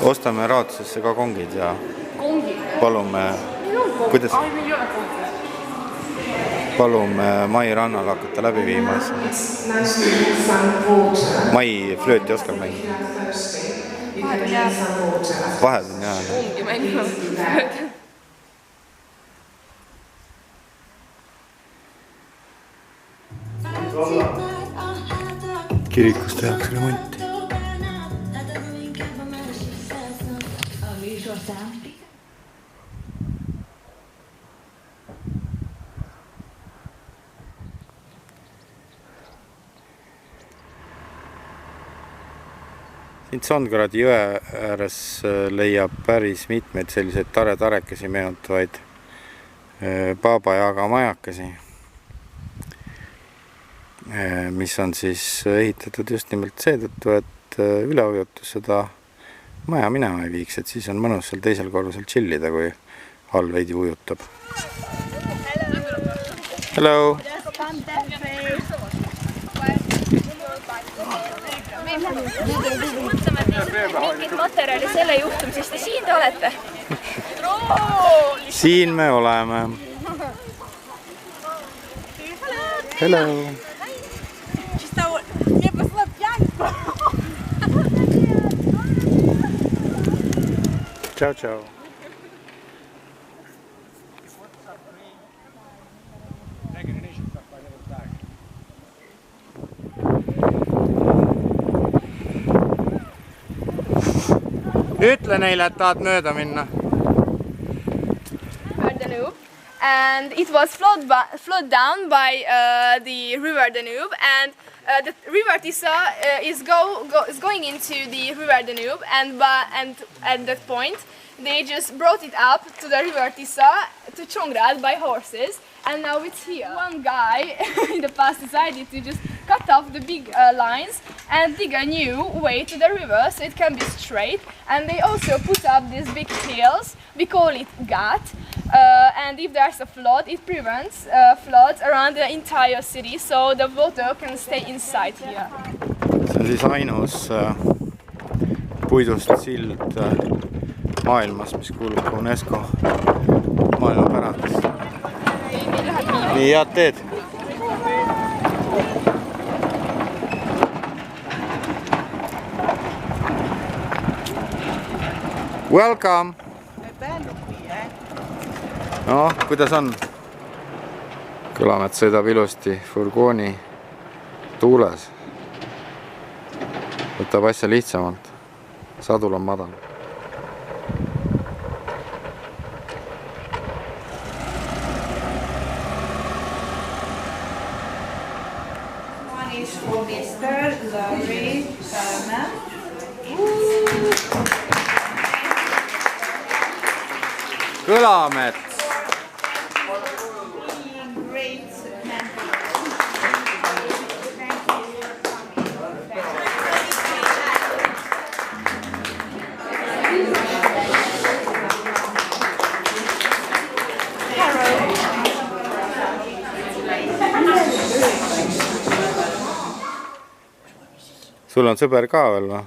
Ostame raadusesse ka kongid ja Kongid? palume, kuidas? Ai, meil ei ole kongid. Palume Mai rannal hakata läbi viima. Mai flööti oskab mängida. Vahed on jää. Kungi mängima. Kirikus tehakse remonti. Siin Tsongradi jõe ääres leiab päris mitmeid selliseid tare-tarekesi meenutavaid Baba Yaga majakesi, mis on siis ehitatud just nimelt seetõttu, et üleujutus seda maja minema ei viiks, et siis on mõnus seal teisel korrusel chillida, kui all veidi ujutab. Hello! Mingit materjali selle juhtumisest ja siin te olete? Siin me oleme. Hello! Ciao, ciao! Ütle neile, et tahad mööda minna. Danube, and it was flowed down by the river Danube, and the river Tisa is going into the river Danube, and at that point they just brought it up to the river Tisa to Csongrad by horses, and now it's here. One guy in the past decided to just cut off the big lines and dig a new way to the river so it can be straight, and they also put up these big hills. We call it Gat, and if there's a flood, it prevents floods around the entire city, so the water can stay inside here. See on siis ainus puidust sild maailmas, mis kuulub UNESCO maailmapärandisse. Nii, head teed! Welcome! No, kuidas on? Kõlamet sõidab ilusti furgooni tuules. Võtab asja lihtsamalt. Sadul on madal. One is for Mr. Laurie Herman. Kõlamet! Sul on sõber ka veel või?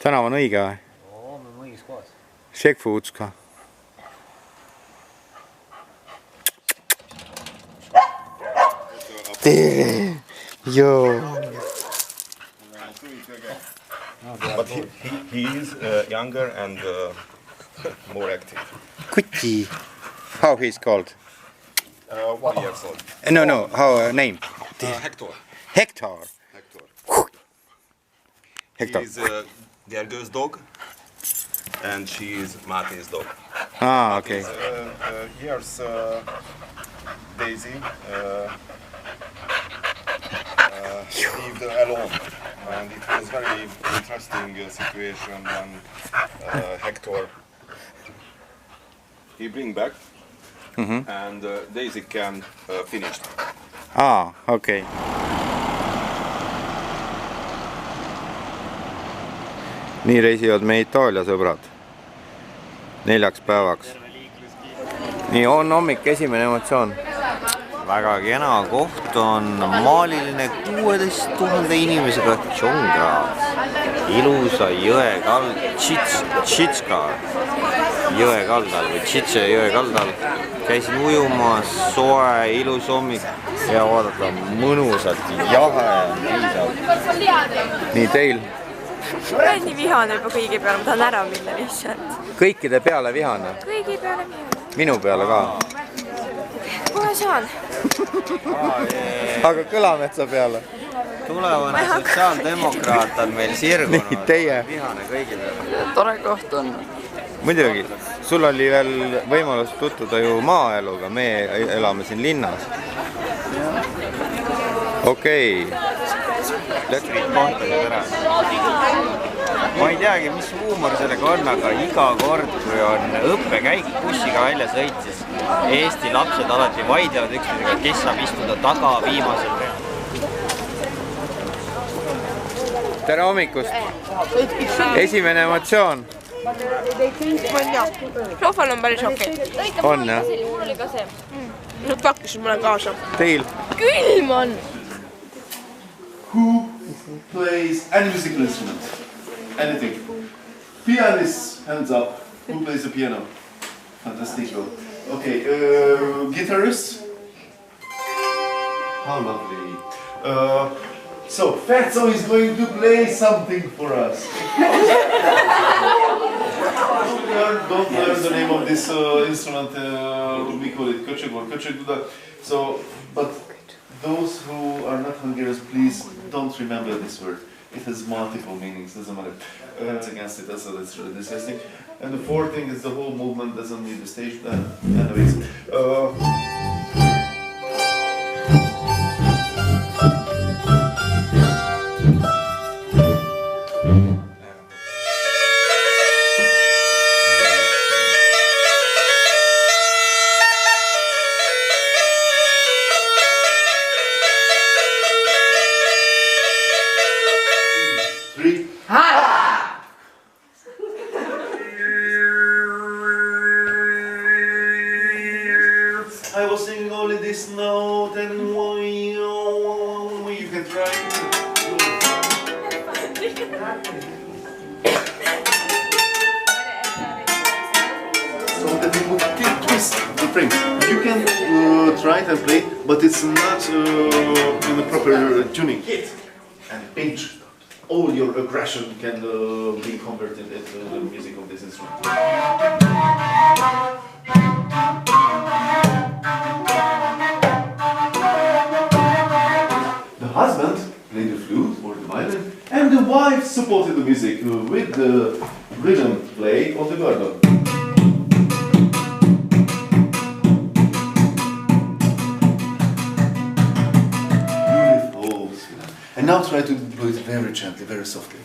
Tänav on õige või? Oo, me oleme õiges kohas. Shekfutska. Tere! Joo! But he is younger and more active. Kuti! How he is called? 1 year old. No, how name? Hector. Hector. Hector. He is Gergő's dog, and she is Máté's dog. Ah, okay. Here's Daisy lived alone, and it was very interesting situation when Hector he bring back, and Daisy can finish. Ah, okay. Nii reisivad me Itaalia sõbrad 4 päevaks. Nii on hommik, esimene emotsioon. väga kena koht on maaliline 16 000 inimesega Tšongrad. Ilusa jõe Tšitska jõe kaldal või Tšitse jõe kaldal. Käisin ujumas, soe, ilus hommik ja vaadata mõnusalt jahe piisab. Nii teil? Ma olen nii vihane juba kõigi peale, ma tahan ära minna lihtsalt. Kõikide peale vihane? Kõigi peale vihane. Minu peale ka? Kohe saan. Aga Kõlametsa peale? Tulevane sotsiaaldemokraat on meil sirgunud. Nii, teie? Vihane kõigi peale. Tore koht on. Muidugi, sul oli veel võimalus tutvuda ju maaeluga, me elame siin linnas. Okei. Lõtrid kohtused ära. Ma ei teagi, mis huumor sellega on, aga iga kord, kui on õppekäik bussiga välja sõit, siis Eesti lapsed alati vaidlevad üksteisega, kes saab istuda taga viimasel real. Tere hommikust! Esimene emotsioon? Ma ei tea, sohval on päris okei. On, jah? Mul oli ka see. Nüüd pakkisid mulle kaasa. Teil? Külm on! Who plays any musical instrument? Anything. Pianist, hands up. Who plays the piano? Fantastico. Okay, guitarist? How lovely. So, Fatso is going to play something for us. Don't learn the name of this instrument. We call it köcsög. So, but those who are not Hungarians, please don't remember this word. It has multiple meanings, doesn't matter. Against it, so that's really disgusting. And the fourth thing is the whole movement doesn't need the stage. Anyways. I was singing only this note and you can try. So that it would twist the frame. You can try it and play, but it's not in the proper tuning. Hit and pinch. All your aggression can be converted into the music of this instrument. The husband played the flute or the violin, and the wife supported the music with the rhythm play on the gurdle. Beautiful. And now try to blow it very gently, very softly.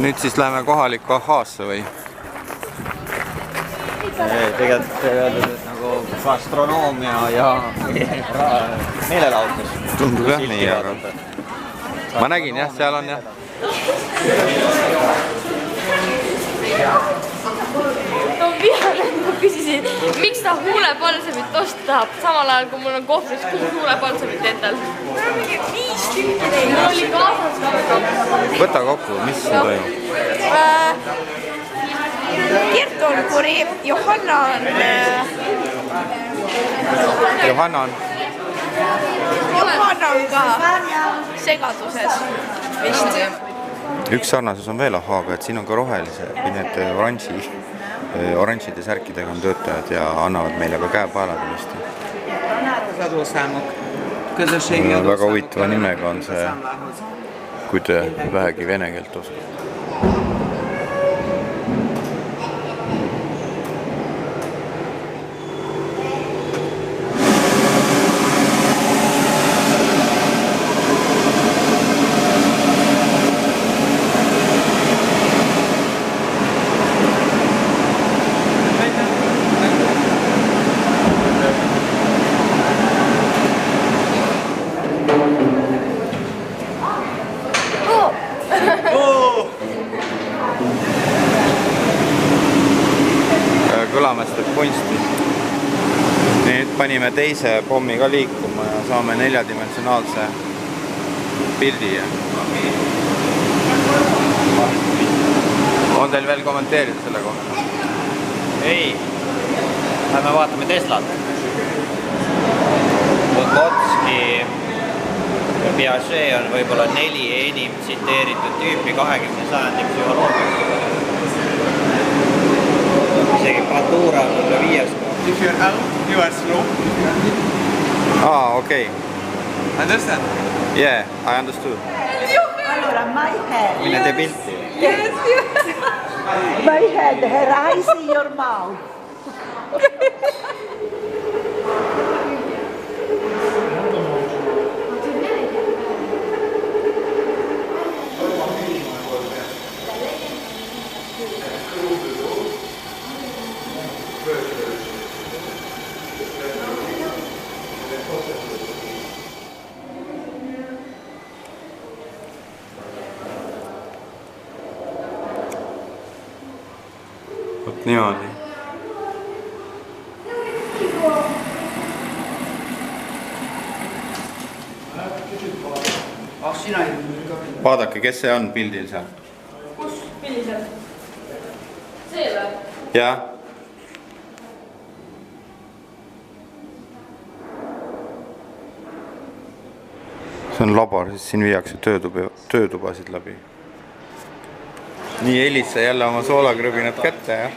Nüüd siis läheme kohalikku ahhaasse või? Tegelikult öeldud, et nagu gastronoomia ja meelelahutus. Tundub jah nii, aga ma nägin jah, seal on jah. No vihane, ma küsisin, miks ta huulepalsamit osta tahab, samal ajal kui mul on kohvris 6 huulepalsamit endal. Mul on mingi 5 tükki neid, mul oli kaasas ka. Võta kokku, mis siin toimub? Kertu on kuri, Johanna on... Johanna on ka segaduses vist. Üks sarnasus on veel ahhaaga, et siin on ka rohelise või need oranžide särkidega on töötajad ja annavad meile ka käepaeladamist. Väga huvitava nimega on see, kui te vähegi vene keelt oskate. elamast kunsti. Nüüd panime teise pommi ka liikuma ja saame 4-dimensionaalse pildi. On teil veel kommenteerida selle kohta? Ei, lähme vaatame Teslat. Vygotsky ja Piaget on võib-olla 4 enim tsiteeritud tüüpi 20. sajandi psühholoogias. Isegi Bandura on üle 5. If you're out, you are slow. Okay. Understand? Yeah, I understood. Allora, my head. Mine tee pilti. Yes, yes. My head, her eyes in your mouth. Vot niimoodi. Vaadake, kes see on pildil seal? Kus? Millisel? See või? Jah. See on labor, siis siin viiakse töötubasid läbi. Nii, Elissa jälle oma soolakrõbinad kätte, jah?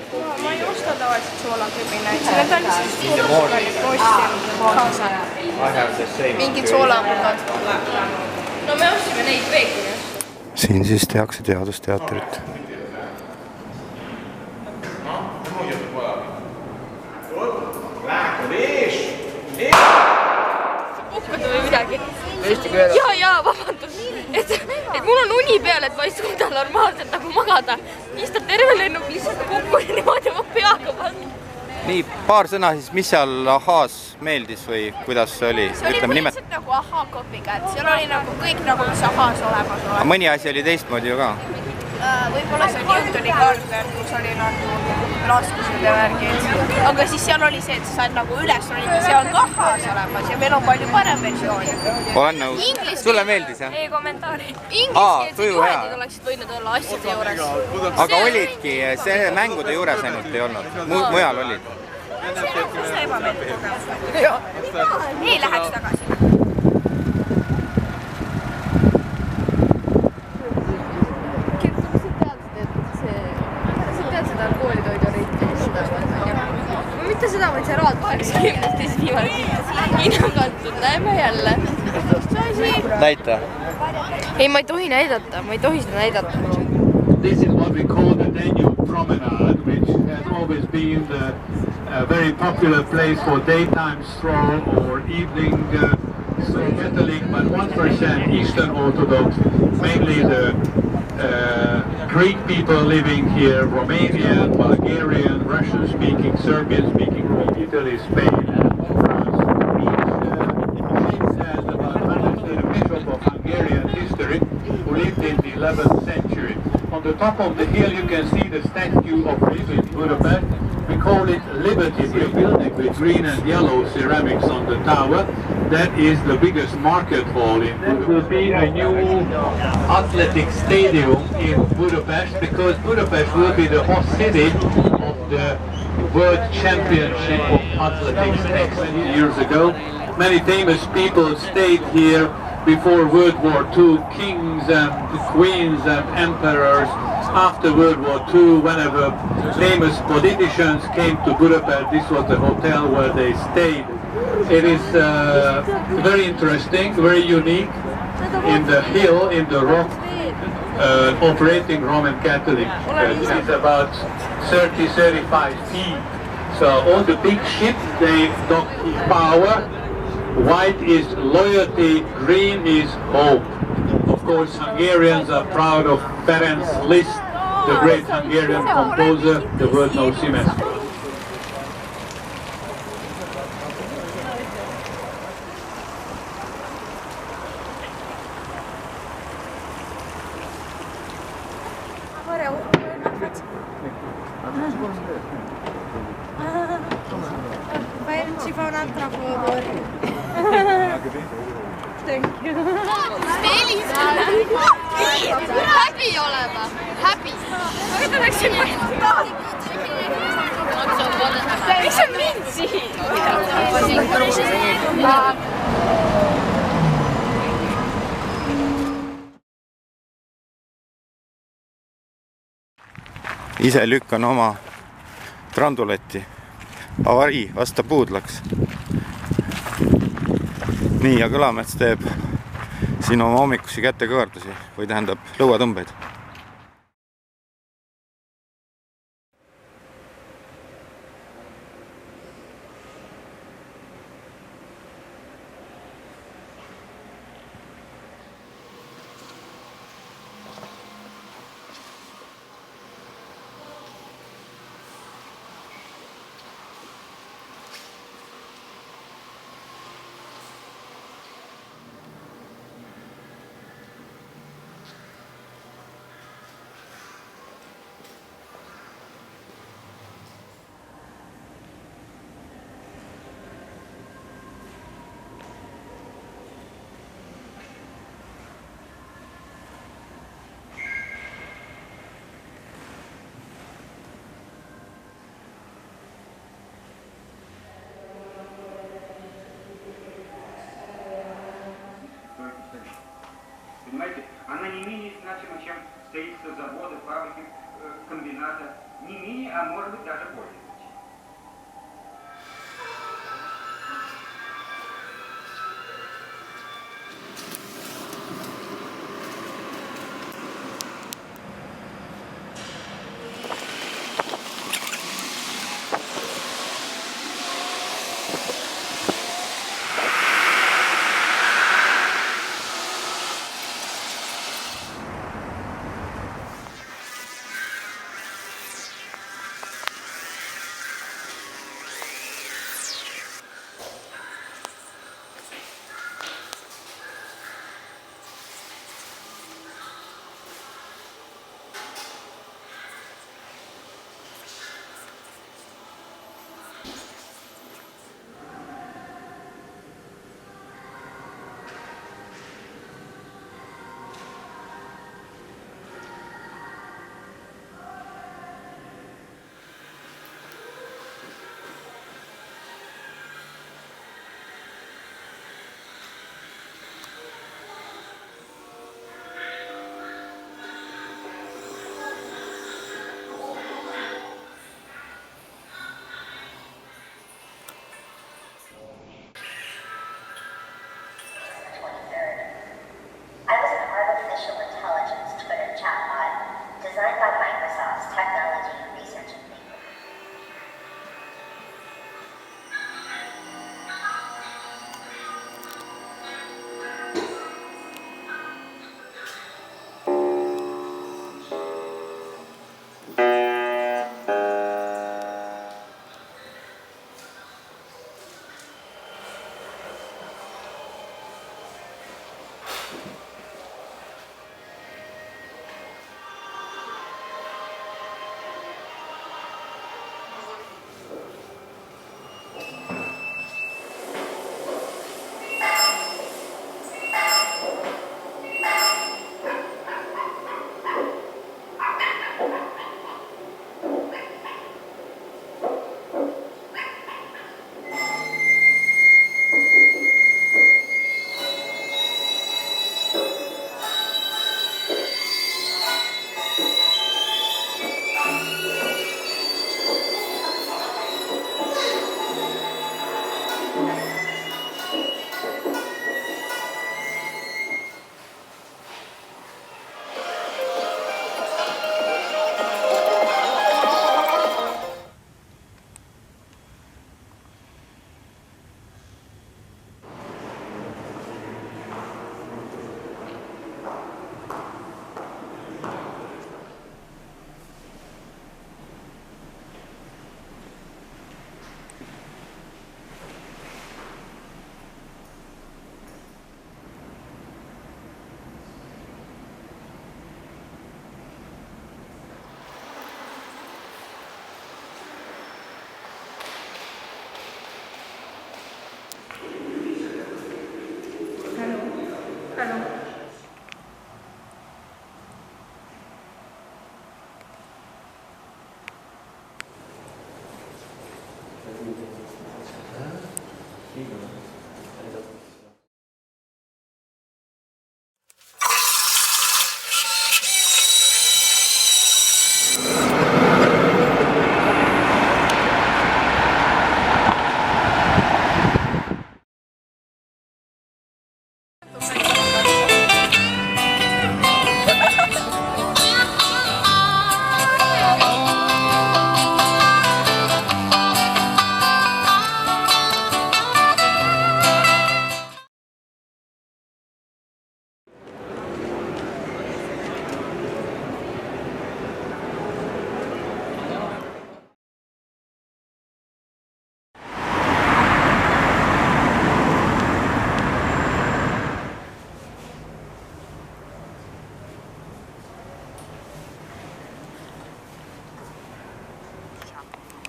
Ma ei osta tavaliselt soolakrõbinaid, need on lihtsalt kaasa. Mingid soolamukad. No me ostime neid Peekini. Siin siis tehakse teadusteatrit. Puhkada või midagi. Jaa, vabandust. Et mul on uni peal, et ma ei suuda normaalselt nagu magada. Istad terve lennuk lihtsalt kukkuin niimoodi oma peaga pannud. Nii, paar sõna siis, mis seal Ahhaas meeldis või kuidas see oli? See oli põhiliselt nagu Ahhaa copycat, seal oli nagu kõik nagu mis Ahhaas olemas Aga mõni asi oli teistmoodi ju ka. Võib-olla see Newtoni kaarter, kus oli nagu raskused ja värgid. Aga siis seal oli see, et sa saad nagu üles olida, see on ka Ahhaas olemas ja meil on palju parem versioon. Olen nõus. Sulle meeldis, jah? Ei kommentaari. Ingliskeelsed juhendid oleksid võinud olla asjade juures. Aga olidki, see mängude juures ainult ei olnud, mujal olid. See on kus ebameeldiv kogemus. Ei läheks tagasi. Mitte seda, vaid see raaduseks kindlasti siis viimane hinnakantud, näeme jälle. Näita. Ei, ma ei tohi näidata, ma ei tohi seda näidata. This is what we call the Danube Promenade, which has always been a very popular place for daytime stroll or evening Catholic, but 1% Eastern Orthodox, mainly the Greek people living here, Romanian, Bulgarian, Russian-speaking, Serbian-speaking from Italy, Spain, and France. Each has about 100 bishop of Hungarian history who lived in the 11th century. On the top of the hill you can see the statue of Liberty in Budapest. We call it Liberty, the building with green and yellow ceramics on the tower. That is the biggest market hall in Budapest. There will be a new athletic stadium in Budapest because Budapest will be the host city of the World Championship of Athletics next years ago. Many famous people stayed here before World War II, kings and queens and emperors. After World War II, whenever famous politicians came to Budapest, this was the hotel where they stayed. It is very interesting, very unique in the hill, in the rock, operating Roman Catholic. It's about 30-35 feet. So all the big ships, they dock power. White is loyalty, green is hope. Of course, Hungarians are proud of Ferenc Liszt, the great Hungarian composer. The world knows him as. fa un'altra foto. Thank you. Häbi olema, häbi. Mida läksin mõelda? Mis on mind siin? Ise lükkan oma tranduletti. Avarii, vasta puudlaks. Nii, ja Kõlamets teeb siin oma hommikusi kätekõverdusi või tähendab lõuatõmbeid. Понимаете, она не менее значима, чем строительство завода, фабрики, комбината. Не менее, а может быть даже более.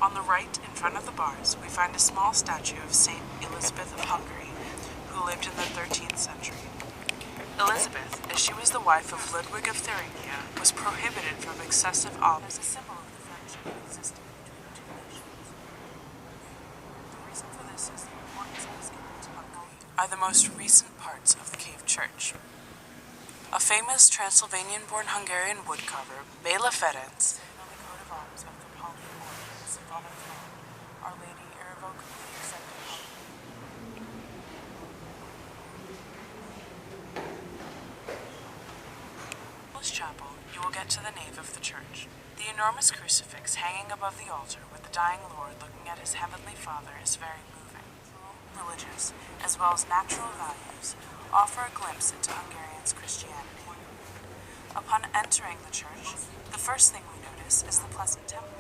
On the right, in front of the bars, we find a small statue of Saint Elizabeth of Hungary, who lived in the 13th century. Elizabeth, as she was the wife of Ludwig of Thuringia, was prohibited from excessive alms as a symbol of the friendship existing between the two nations. The reason for this is the importance that is given to Hungary are the most recent parts of the cave church. A famous Transylvanian-born Hungarian woodcarver, Béla Ferenc, on the coat of arms of the Pauline Order as on a throne, Our Lady irrevocably accepted Hungary. Chapel, you will get to the nave of the church. The enormous crucifix hanging above the altar with the dying Lord looking at his heavenly Father is very moving. Religious, as well as natural values, offer a glimpse into Hungarians' Christianity. Upon entering the church, the first thing we notice is the pleasant temperature.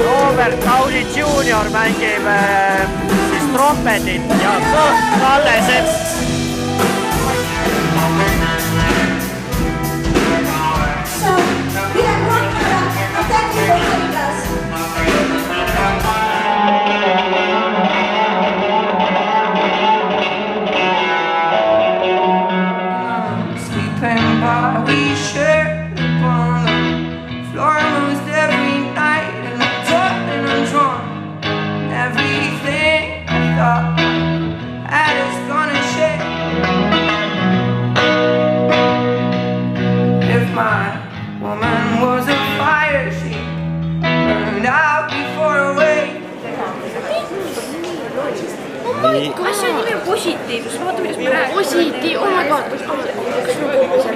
Robert Audi Jr mängib siis trompetit ja Kalle Sepp. Asja nimi on positiivsus, vaata kuidas ma räägin. Positiiv, oh my god, kas ma kogu seal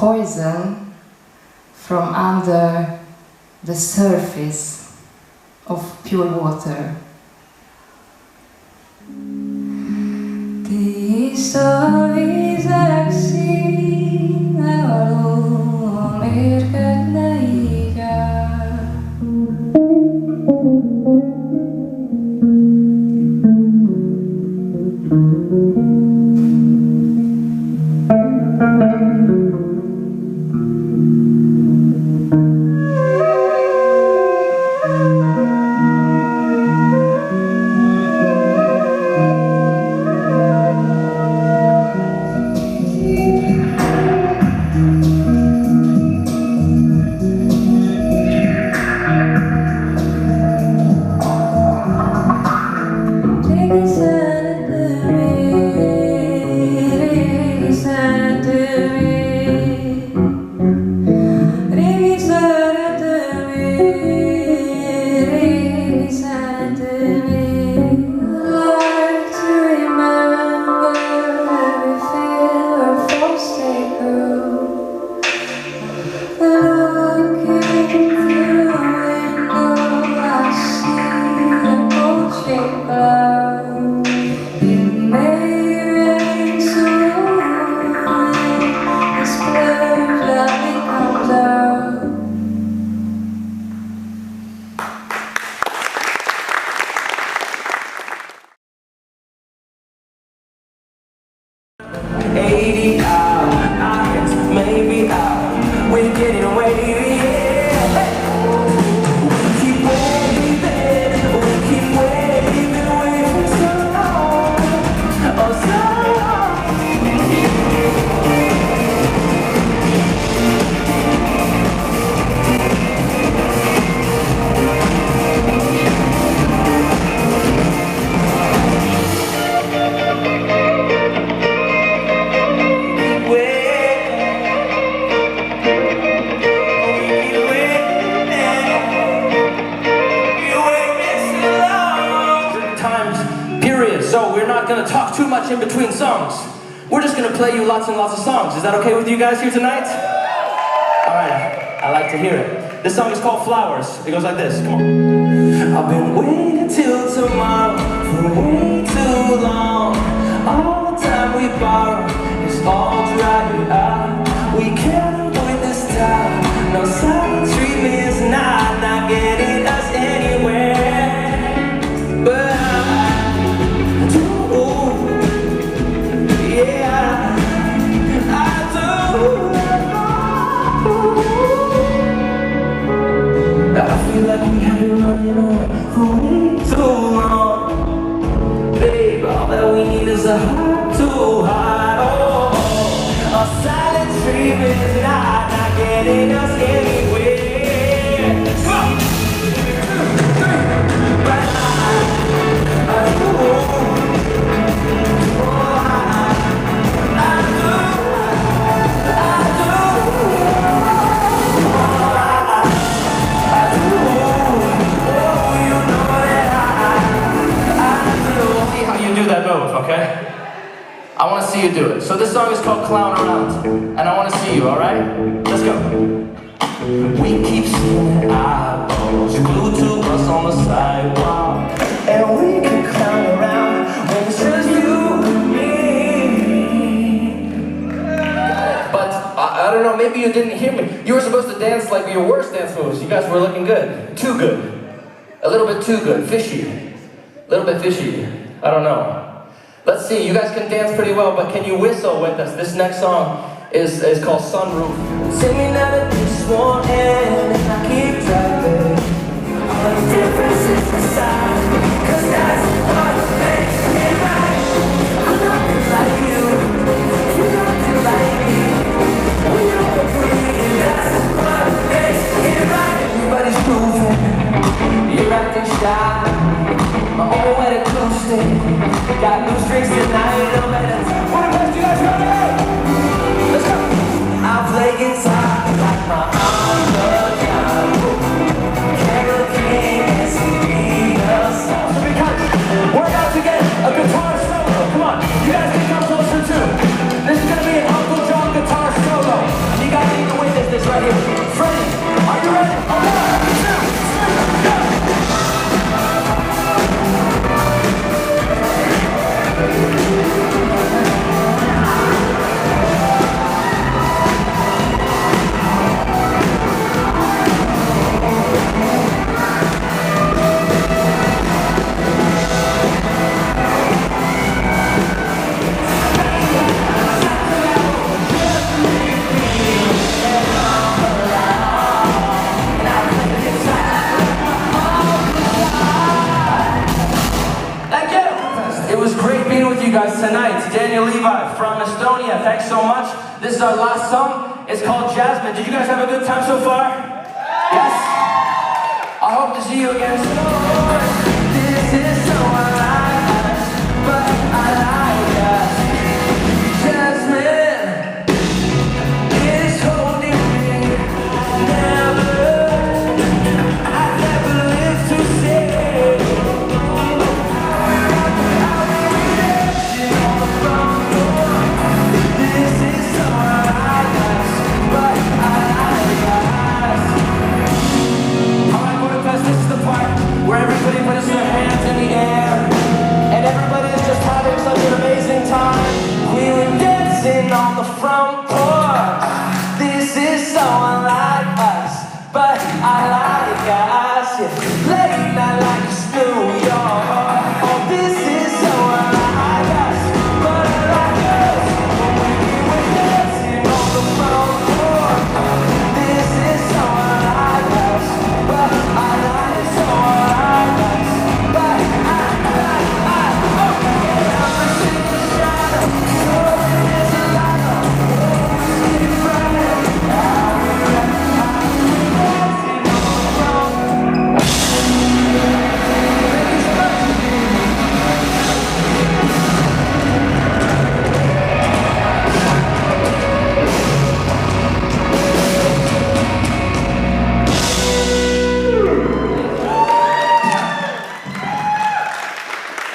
poison from under the surface of pure water. Tiszta vízek színe alól mérgedne így el. In between songs. We're just gonna play you lots and lots of songs. Is that okay with you guys here tonight? Alright, I like to hear it. This song is called Flowers. It goes like this, come on. I've been waiting till tomorrow for way too long. All the time we borrow is all dried up. We can't avoid this time. No silent treatment is not getting us anywhere. But I feel like we have been running on for way too long. Babe, all that we need is a heart to heart. Oh, a silent treatment is not getting us anywhere. Come on! 1, 2, 3. But I do. That move, okay? I want to see you do it. So this song is called Clown Around, and I want to see you, alright? Let's go. We keep seeing eyeballs glued to us on the sidewalk, and we can clown around when it's just you and me. But I don't know, maybe you didn't hear me. You were supposed to dance like your worst dance moves. You guys were looking good. Too good. A little bit too good. Fishy. A little bit fishy. I don't know. Let's see, you guys can dance pretty well, but can you whistle with us? This next song is called Sunroof. Sing me now that this won't end, and I keep driving. All the differences inside, 'cause that's what makes it right. I'm nothing like you, you're nothing like me. We all agree, and that's what makes it right. Everybody's grooving, you're acting shy. My own wedding close stick. Got new strings tonight, no matter what the best you guys ready? Let's go! I play guitar like my arms are down. guys tonight. Daniel Levi from Estonia, thanks so much. This is our last song. It's called Jasmine. Did you guys have a good time so far? Yes? I hope to see you again soon. This is so alive, but I like us. Jasmine is holding me. I never lived to say. Where everybody puts their hands in the air and everybody is just having such an amazing time. We were dancing on the front porch. This is so unlike us, but I like us. Yeah. Late night like it's New York. Oh, this is so unlike us, but I like us. We were dancing on the front porch. This is so unlike us, but I like so unlike.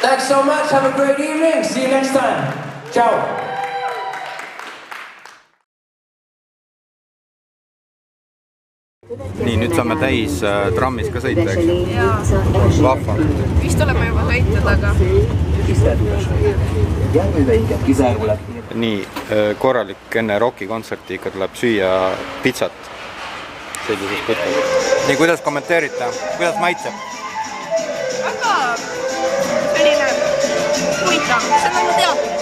Thanks so much. Have a great evening. See you next time. Ciao. nii, nüüd saame täis trammis ka sõita, eks? Vahva. Vist oleme juba sõitnud, aga... Nii, korralik enne rokikontserti ikka tuleb süüa pitsat. Sellises võttes. Nii, kuidas kommenteerite? Kuidas maitseb? Väga selline huvitav, see on nagu teatud.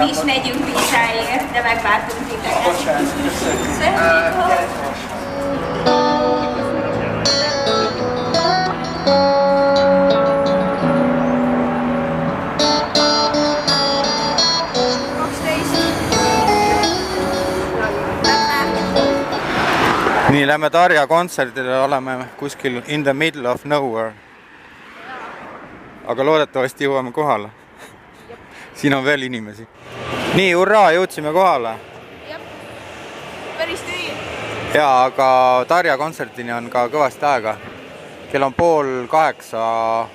Mi is megyünk pizzáért, de megvártunk titeket. Nii, lähme Tarja kontserdile, oleme kuskil in the middle of nowhere. Aga loodetavasti jõuame kohale. Siin on veel inimesi. Nii, hurraa, jõudsime kohale. Päris tüü. Jaa, aga Tarja kontserdini on ka kõvasti aega. Kell on 7:30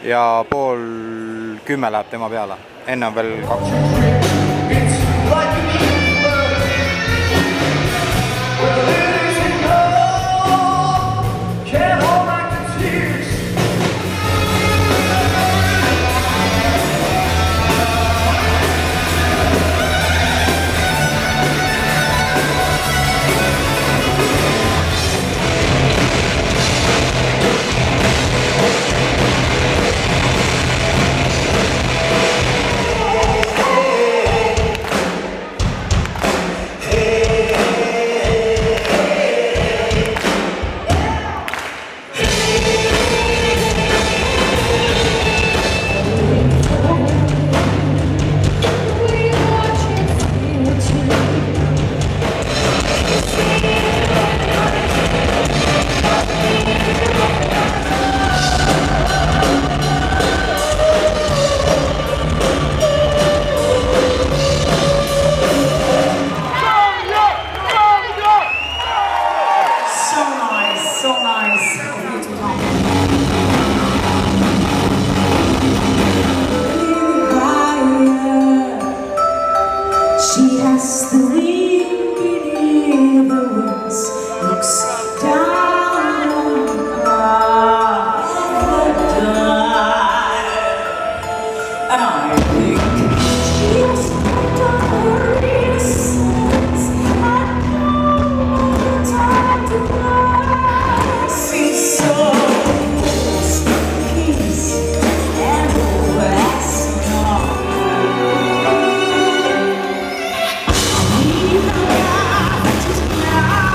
ja 9:30 läheb tema peale. Enne on veel 2. Now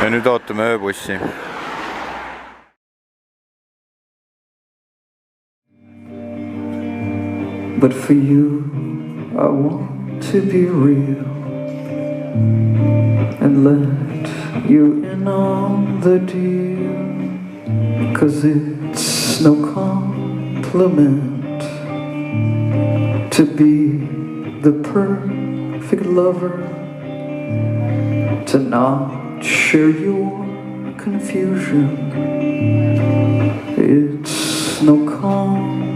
ja nüüd ootame ööbussi. But for you, I want to be real and let you in on the deal. 'Cause it's no compliment to be the perfect lover, to not share your confusion. It's no compliment.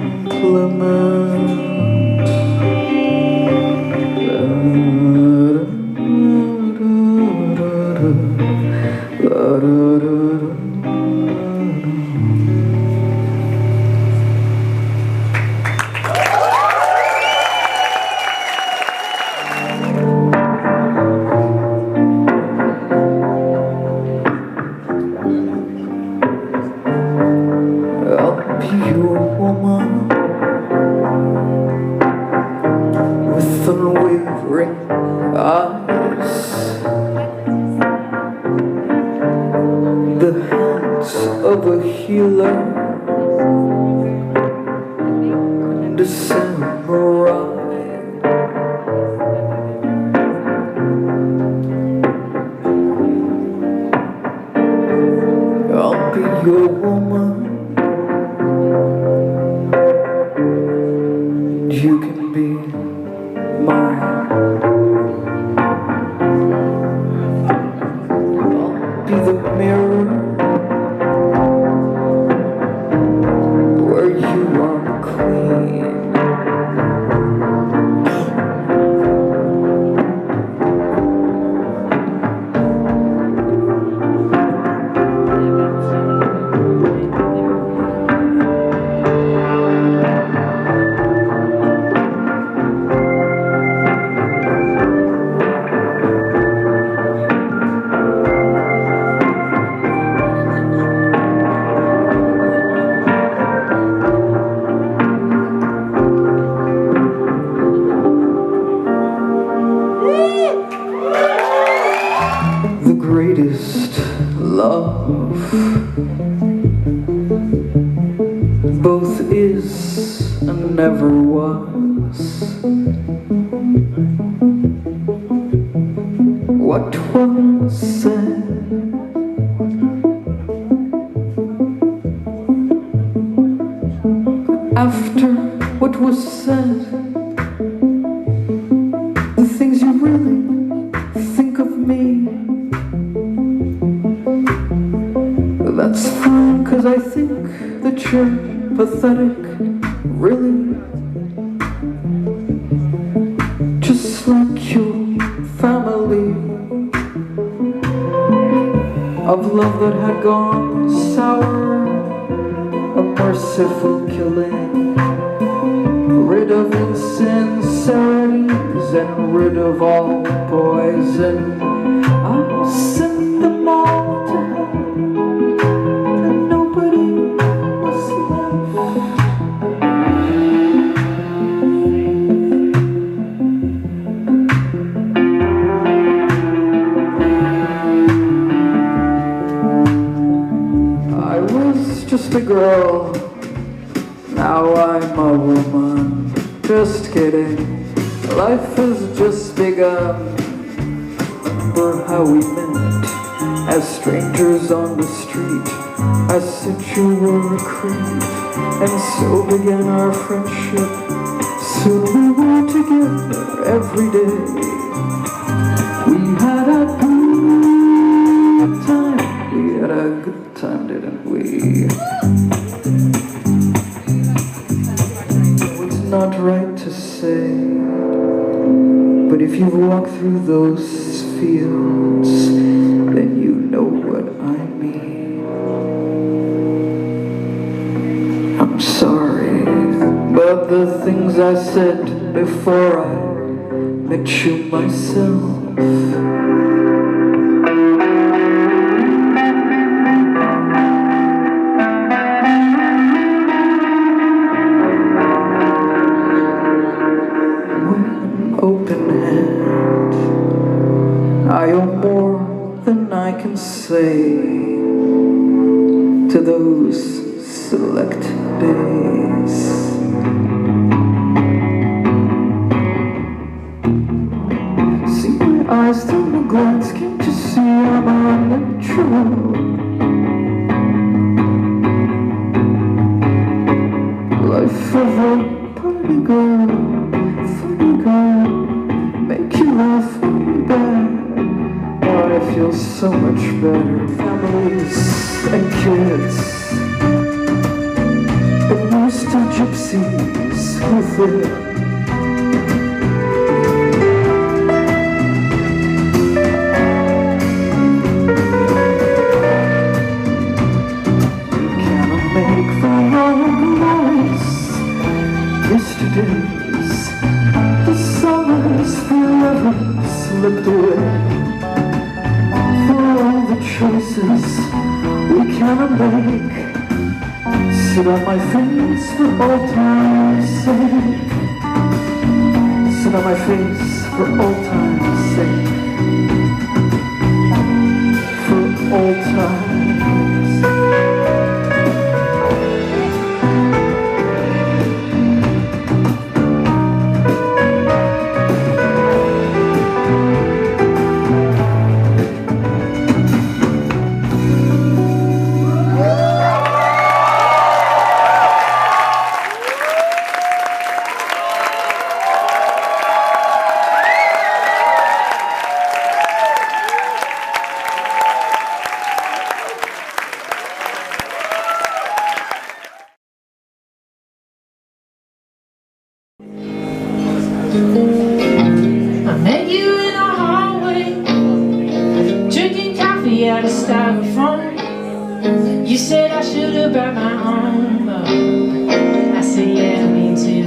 Just a girl, now I'm a woman. Just kidding, life has just begun. Remember how we met as strangers on the street. I said you were a creep, and so began our friendship. Soon we were together every day. We had a good time, we had a good time, didn't we? It's not right to say, but if you've walked through those fields, then you know what I mean. I'm sorry, but the things I said before I met you myself, open hand, I owe more than I can say to those select days. See my eyes through the glass, can't you see I'm unnatural? Life of a party girl, funny girl, make you laugh when you're bad. Oh, I feel so much better. Families and kids, but we're still gypsies with it. Can I make the long noise? Yesterdays, the summers forever slipped away. For all the choices we cannot make, sit on my face for all time's sake. Sit on my face for all time's sake. For all time's sake. I met you in a hallway, drinking coffee out of styrofoam. You said I should have brought my own, but I said yeah, me too.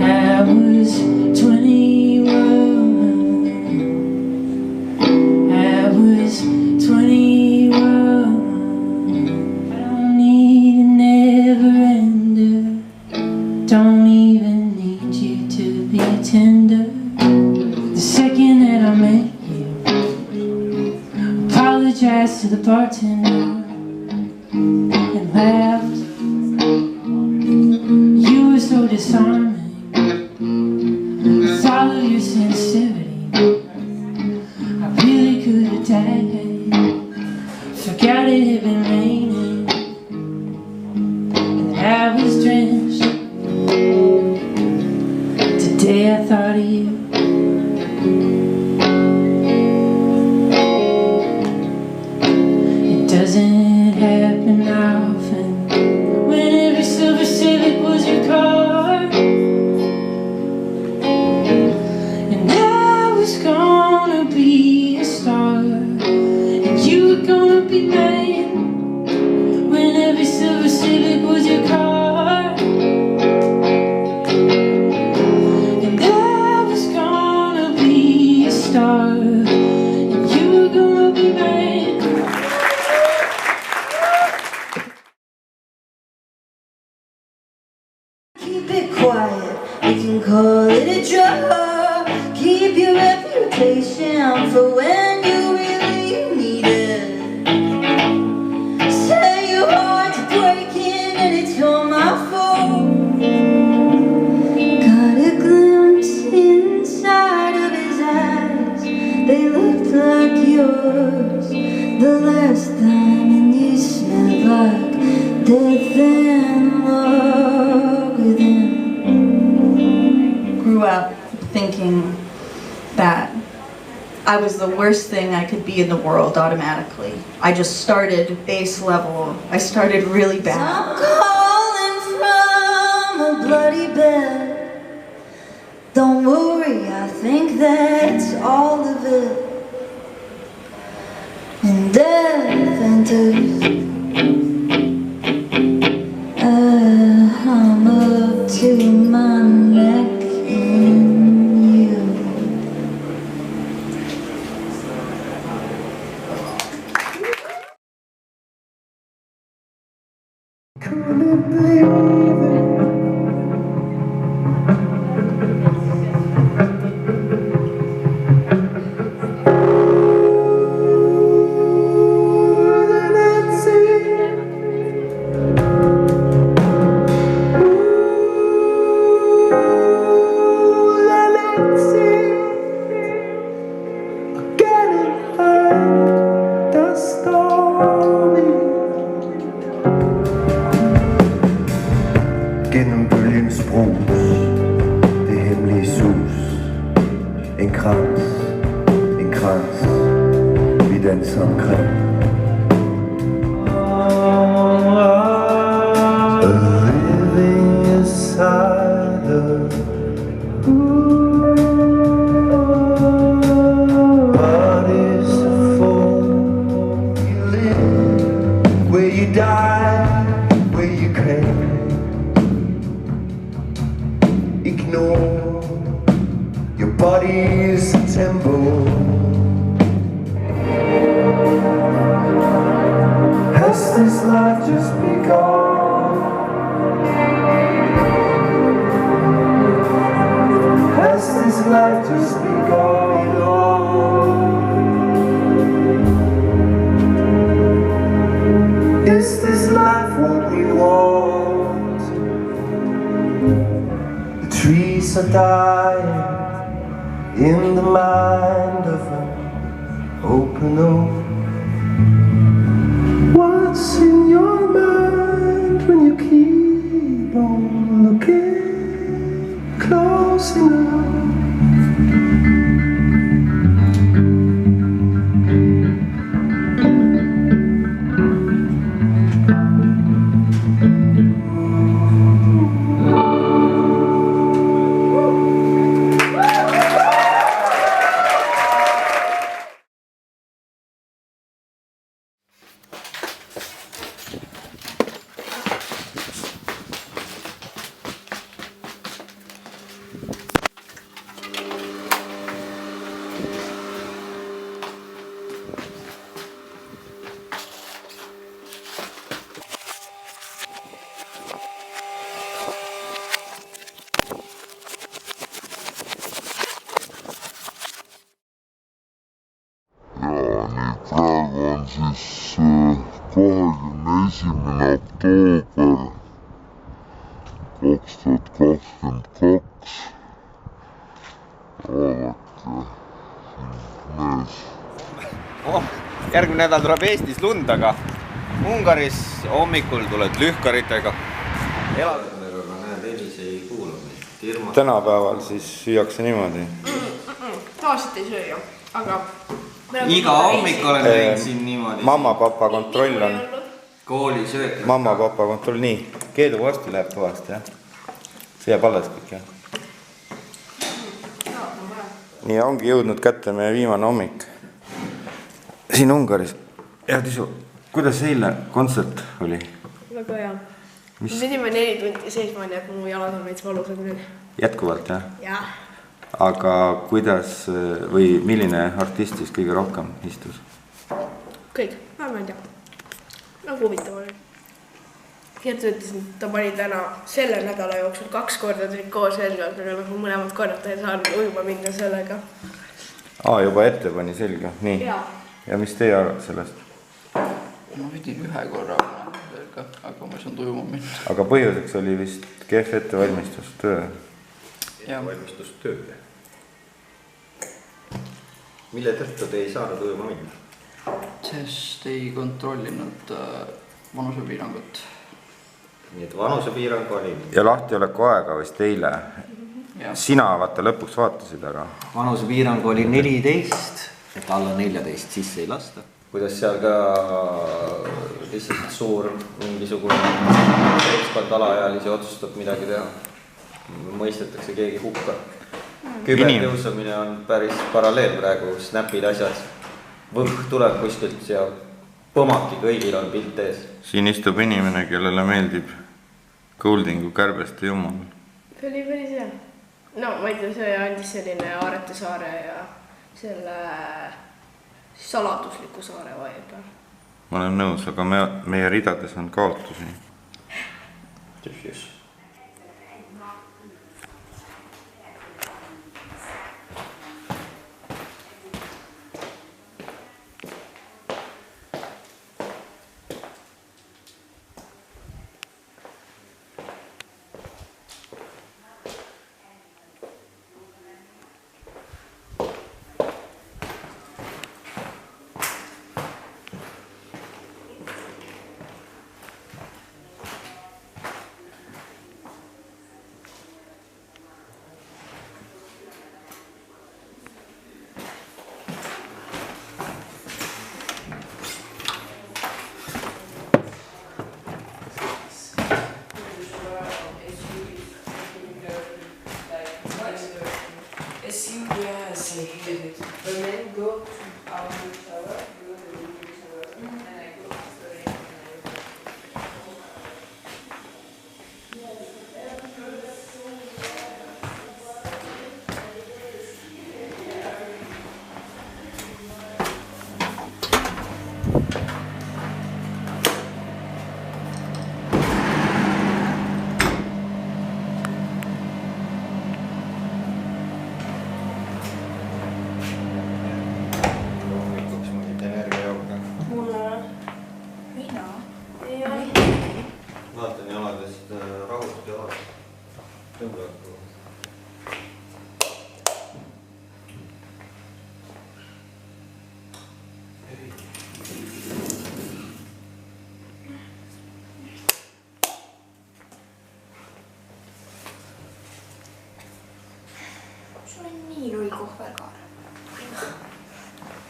I was 21. I was 21. I don't need a never ender. Don't even need you to be tender. The second that I met you, apologized to the bartender and laughed. You were so disarming with all of your sincerity. I really could have died. Forgot it had been raining and I was drenched. Today I thought of you. It doesn't happen often when every silver Civic was your car. And I was gonna be a star, and you were gonna be mine when every silver Civic was your car. And you were gonna be mine. Keep it quiet, we can call it a job. Keep your reputation for when you really need it. Say your heart's breaking and it's all my fault. death and love within. Grew up thinking that I was the worst thing I could be in the world automatically. I just started base level. I started really bad. I'm calling from a bloody bed. Don't worry, I think that's all of it. And death enters. I'm up to my neck in you. Couldn't believe it. Gennem bølgens brus, det hemmelige sus. En krans, vi danser omkring. Living inside the bodies for you live, where you die, where you came. Ignore your body's a temple. Has this life just begun? Has this life just begun? Is this life what we want? The trees are dying in the mind of an open oak. What's in your mind when you keep on looking close enough? praegu on siis 21. oktoober 2022. Vaadake, mees. Järgmine nädal tuleb Eestis lund, aga Ungaris hommikul tuled lühkaritega. Eladusega näed, Elis ei kuulu meid. Tänapäeval siis süüakse niimoodi. Tavaliselt ei söö ju, aga... Iga hommik olen teinud siin niimoodi. Mamma-papa kontroll on. Koolisöök. Mamma-papa kontroll, nii. Keedu varsti läheb kõvasti, jah? See jääb alles kõik, jah? Nii ongi jõudnud kätte meie viimane hommik. Siin Ungaris. Ja Tisu, kuidas eile kontsert oli? Väga hea. Me pidime 4 tundi seisma, nii et mu jalad on veits valusad nüüd. Jätkuvalt, jah? Jah. Aga kuidas või milline artist siis kõige rohkem istus? Kõik, ma ei tea. Nagu huvitav oli. Kertu ütles, et ta pani täna selle nädala jooksul 2 korda trikoo selga, aga nagu mõlemad korrad ta ei saanud ujuma minna sellega. Juba ette pani selga, nii. Ja mis teie arvad sellest? Ma pidin 1 korra selga, aga ma ei saanud ujuma minna. Aga põhjuseks oli vist kehv ettevalmistustöö. Ettevalmistustöö. Mille tõttu te ei saanud ujuma minna? Sest ei kontrollinud vanusepiirangut. nii et vanusepiirang oli. Ja lahtioleku aega vist eile. Sina vaata lõpuks vaatasid, aga... Vanusepiirang oli 14, et alla 14 sisse ei lasta. Kuidas seal ka lihtsalt suur mingisugune seltskond alaealisi otsustab midagi teha. Mõistetakse keegi hukka. Küberkiusamine on päris paralleel praegu, snapid asjad. Võhk tuleb kuskilt ja põmaki kõigil on pilt ees. Siin istub inimene, kellele meeldib Goldingu Kärbeste jumal. See oli päris hea. No ma ei tea, see andis selline Aarete saare ja selle saladusliku saare vaiba. Ma olen nõus, aga meie ridades on kaotusi. Tühjus.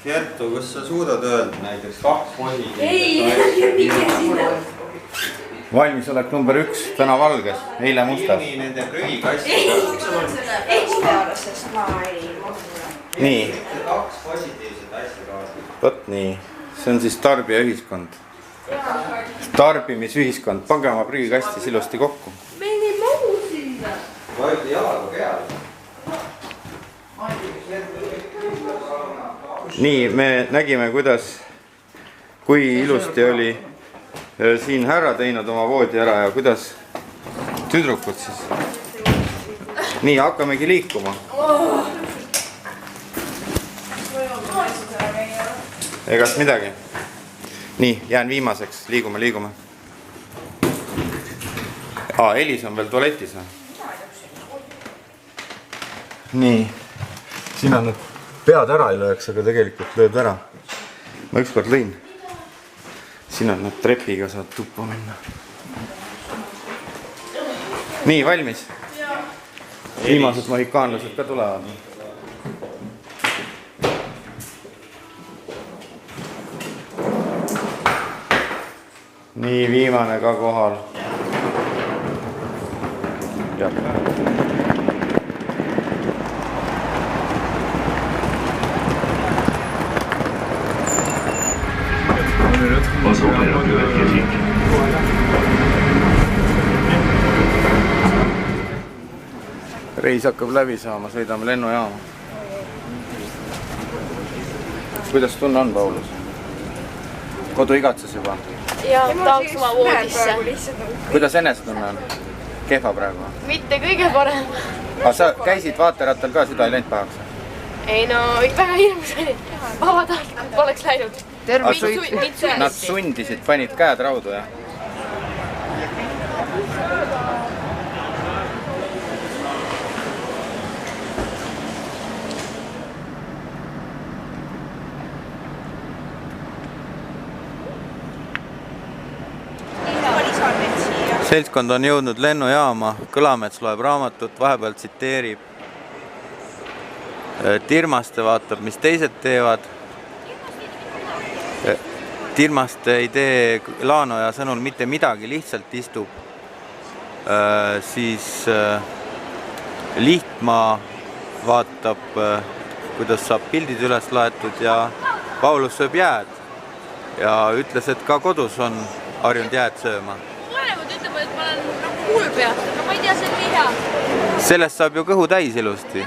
Kertu, kas sa suudad öelda näiteks 2 positiivset? Ei, sinna. Valmisolek number 1, täna valges, eile mustas. Ilmi nende prügikastida. Nii. 2 positiivset asja kaasa. Võt nii, see on siis tarbijaühiskond. Tarbimisühiskond, pange oma prügikastis ilusti kokku. Meil ei mahu sinna. Vajuta jalaga peale. Nii, me nägime, kui ilusti oli siin härra teinud oma voodi ära ja kuidas tüdrukud siis. Nii, hakkamegi liikuma. Egas midagi. Nii, jään viimaseks, liigume. Elis on veel tualetis. Nii, siin on nüüd pead ära ei lööks, aga tegelikult lööd ära. Ma ükskord lõin. Siin on nad trepiga, saad tuppa minna. Nii, valmis? Viimased mohikaanlased ka tulevad. Nii, viimane ka kohal. Reis hakkab läbi saama, sõidame lennujaama. Kuidas tunne on, Paulus? Kodu igatses juba? Ja, tahaks oma voodisse. Kuidas enesetunne on? Kehva praegu? Mitte kõige parem. Aga sa käisid vaaterattal ka, süda ei läinud pahaks? Ei no, väga hirmus oli. Vabatahtlikult poleks läinud. Nad sundisid, panid käed raudu, jah? seltskond on jõudnud lennujaama, Kõlamets loeb raamatut, vahepeal tsiteerib Tirmaste, vaatab, mis teised teevad. Tirmaste ei tee Laanoja sõnul mitte midagi, lihtsalt istub. Siis Lihtmaa vaatab, kuidas saab pildid üles laetud ja Paulus sööb jääd ja ütles, et ka kodus on harjunud jääd sööma. Vanemad ütleb, et ma olen kuulpeast, aga ma ei tea, see on nii hea. Sellest saab ju kõhu täis ilusti.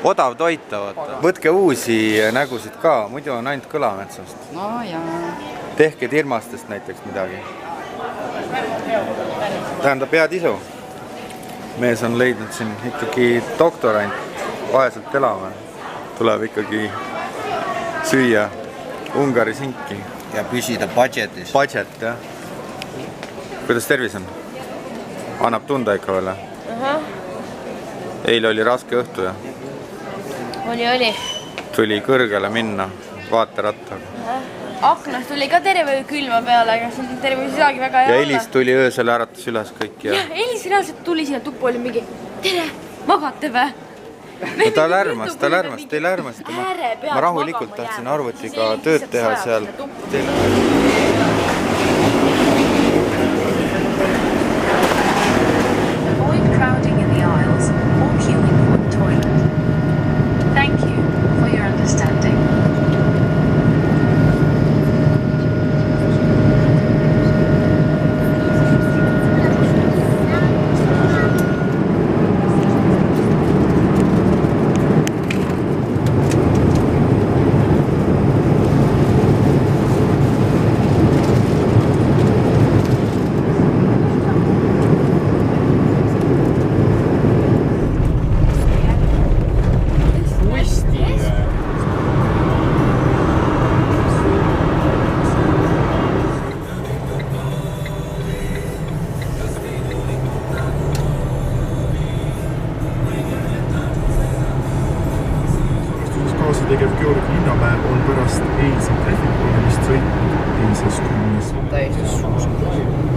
Odav toita, vaata. Võtke uusi nägusid ka, muidu on ainult Kõlametsast. No jaa. Tehke Tirmastest näiteks midagi. Tähendab head isu. Mees on leidnud siin ikkagi doktorant, vaeselt elama. Tuleb ikkagi süüa Ungari sinki. Ja püsida budgetis. Budget, jah. Kuidas tervis on? Annab tunda ikka veel? Eile oli raske õhtu, jah? Oli. Tuli kõrgele minna, vaaterattaga. Aknast tuli ka terve külma peale, aga see terve ei saagi väga hea olla. Ja Elis tuli öösel äratas üles kõik. Ja Elis reaalselt tuli sinna tuppu, oli mingi, tere, magate vä? No ta lärmas, teil ärmas. Ma rahulikult tahtsin arvutiga tööd teha seal. Avoid crowding in the aisles or queuing for the toilet. Thank you for your understanding. tegev Georg Linnamäe on pärast eilset trehvikuulimist sõitnud teises kümnes. Täiesti suusakas.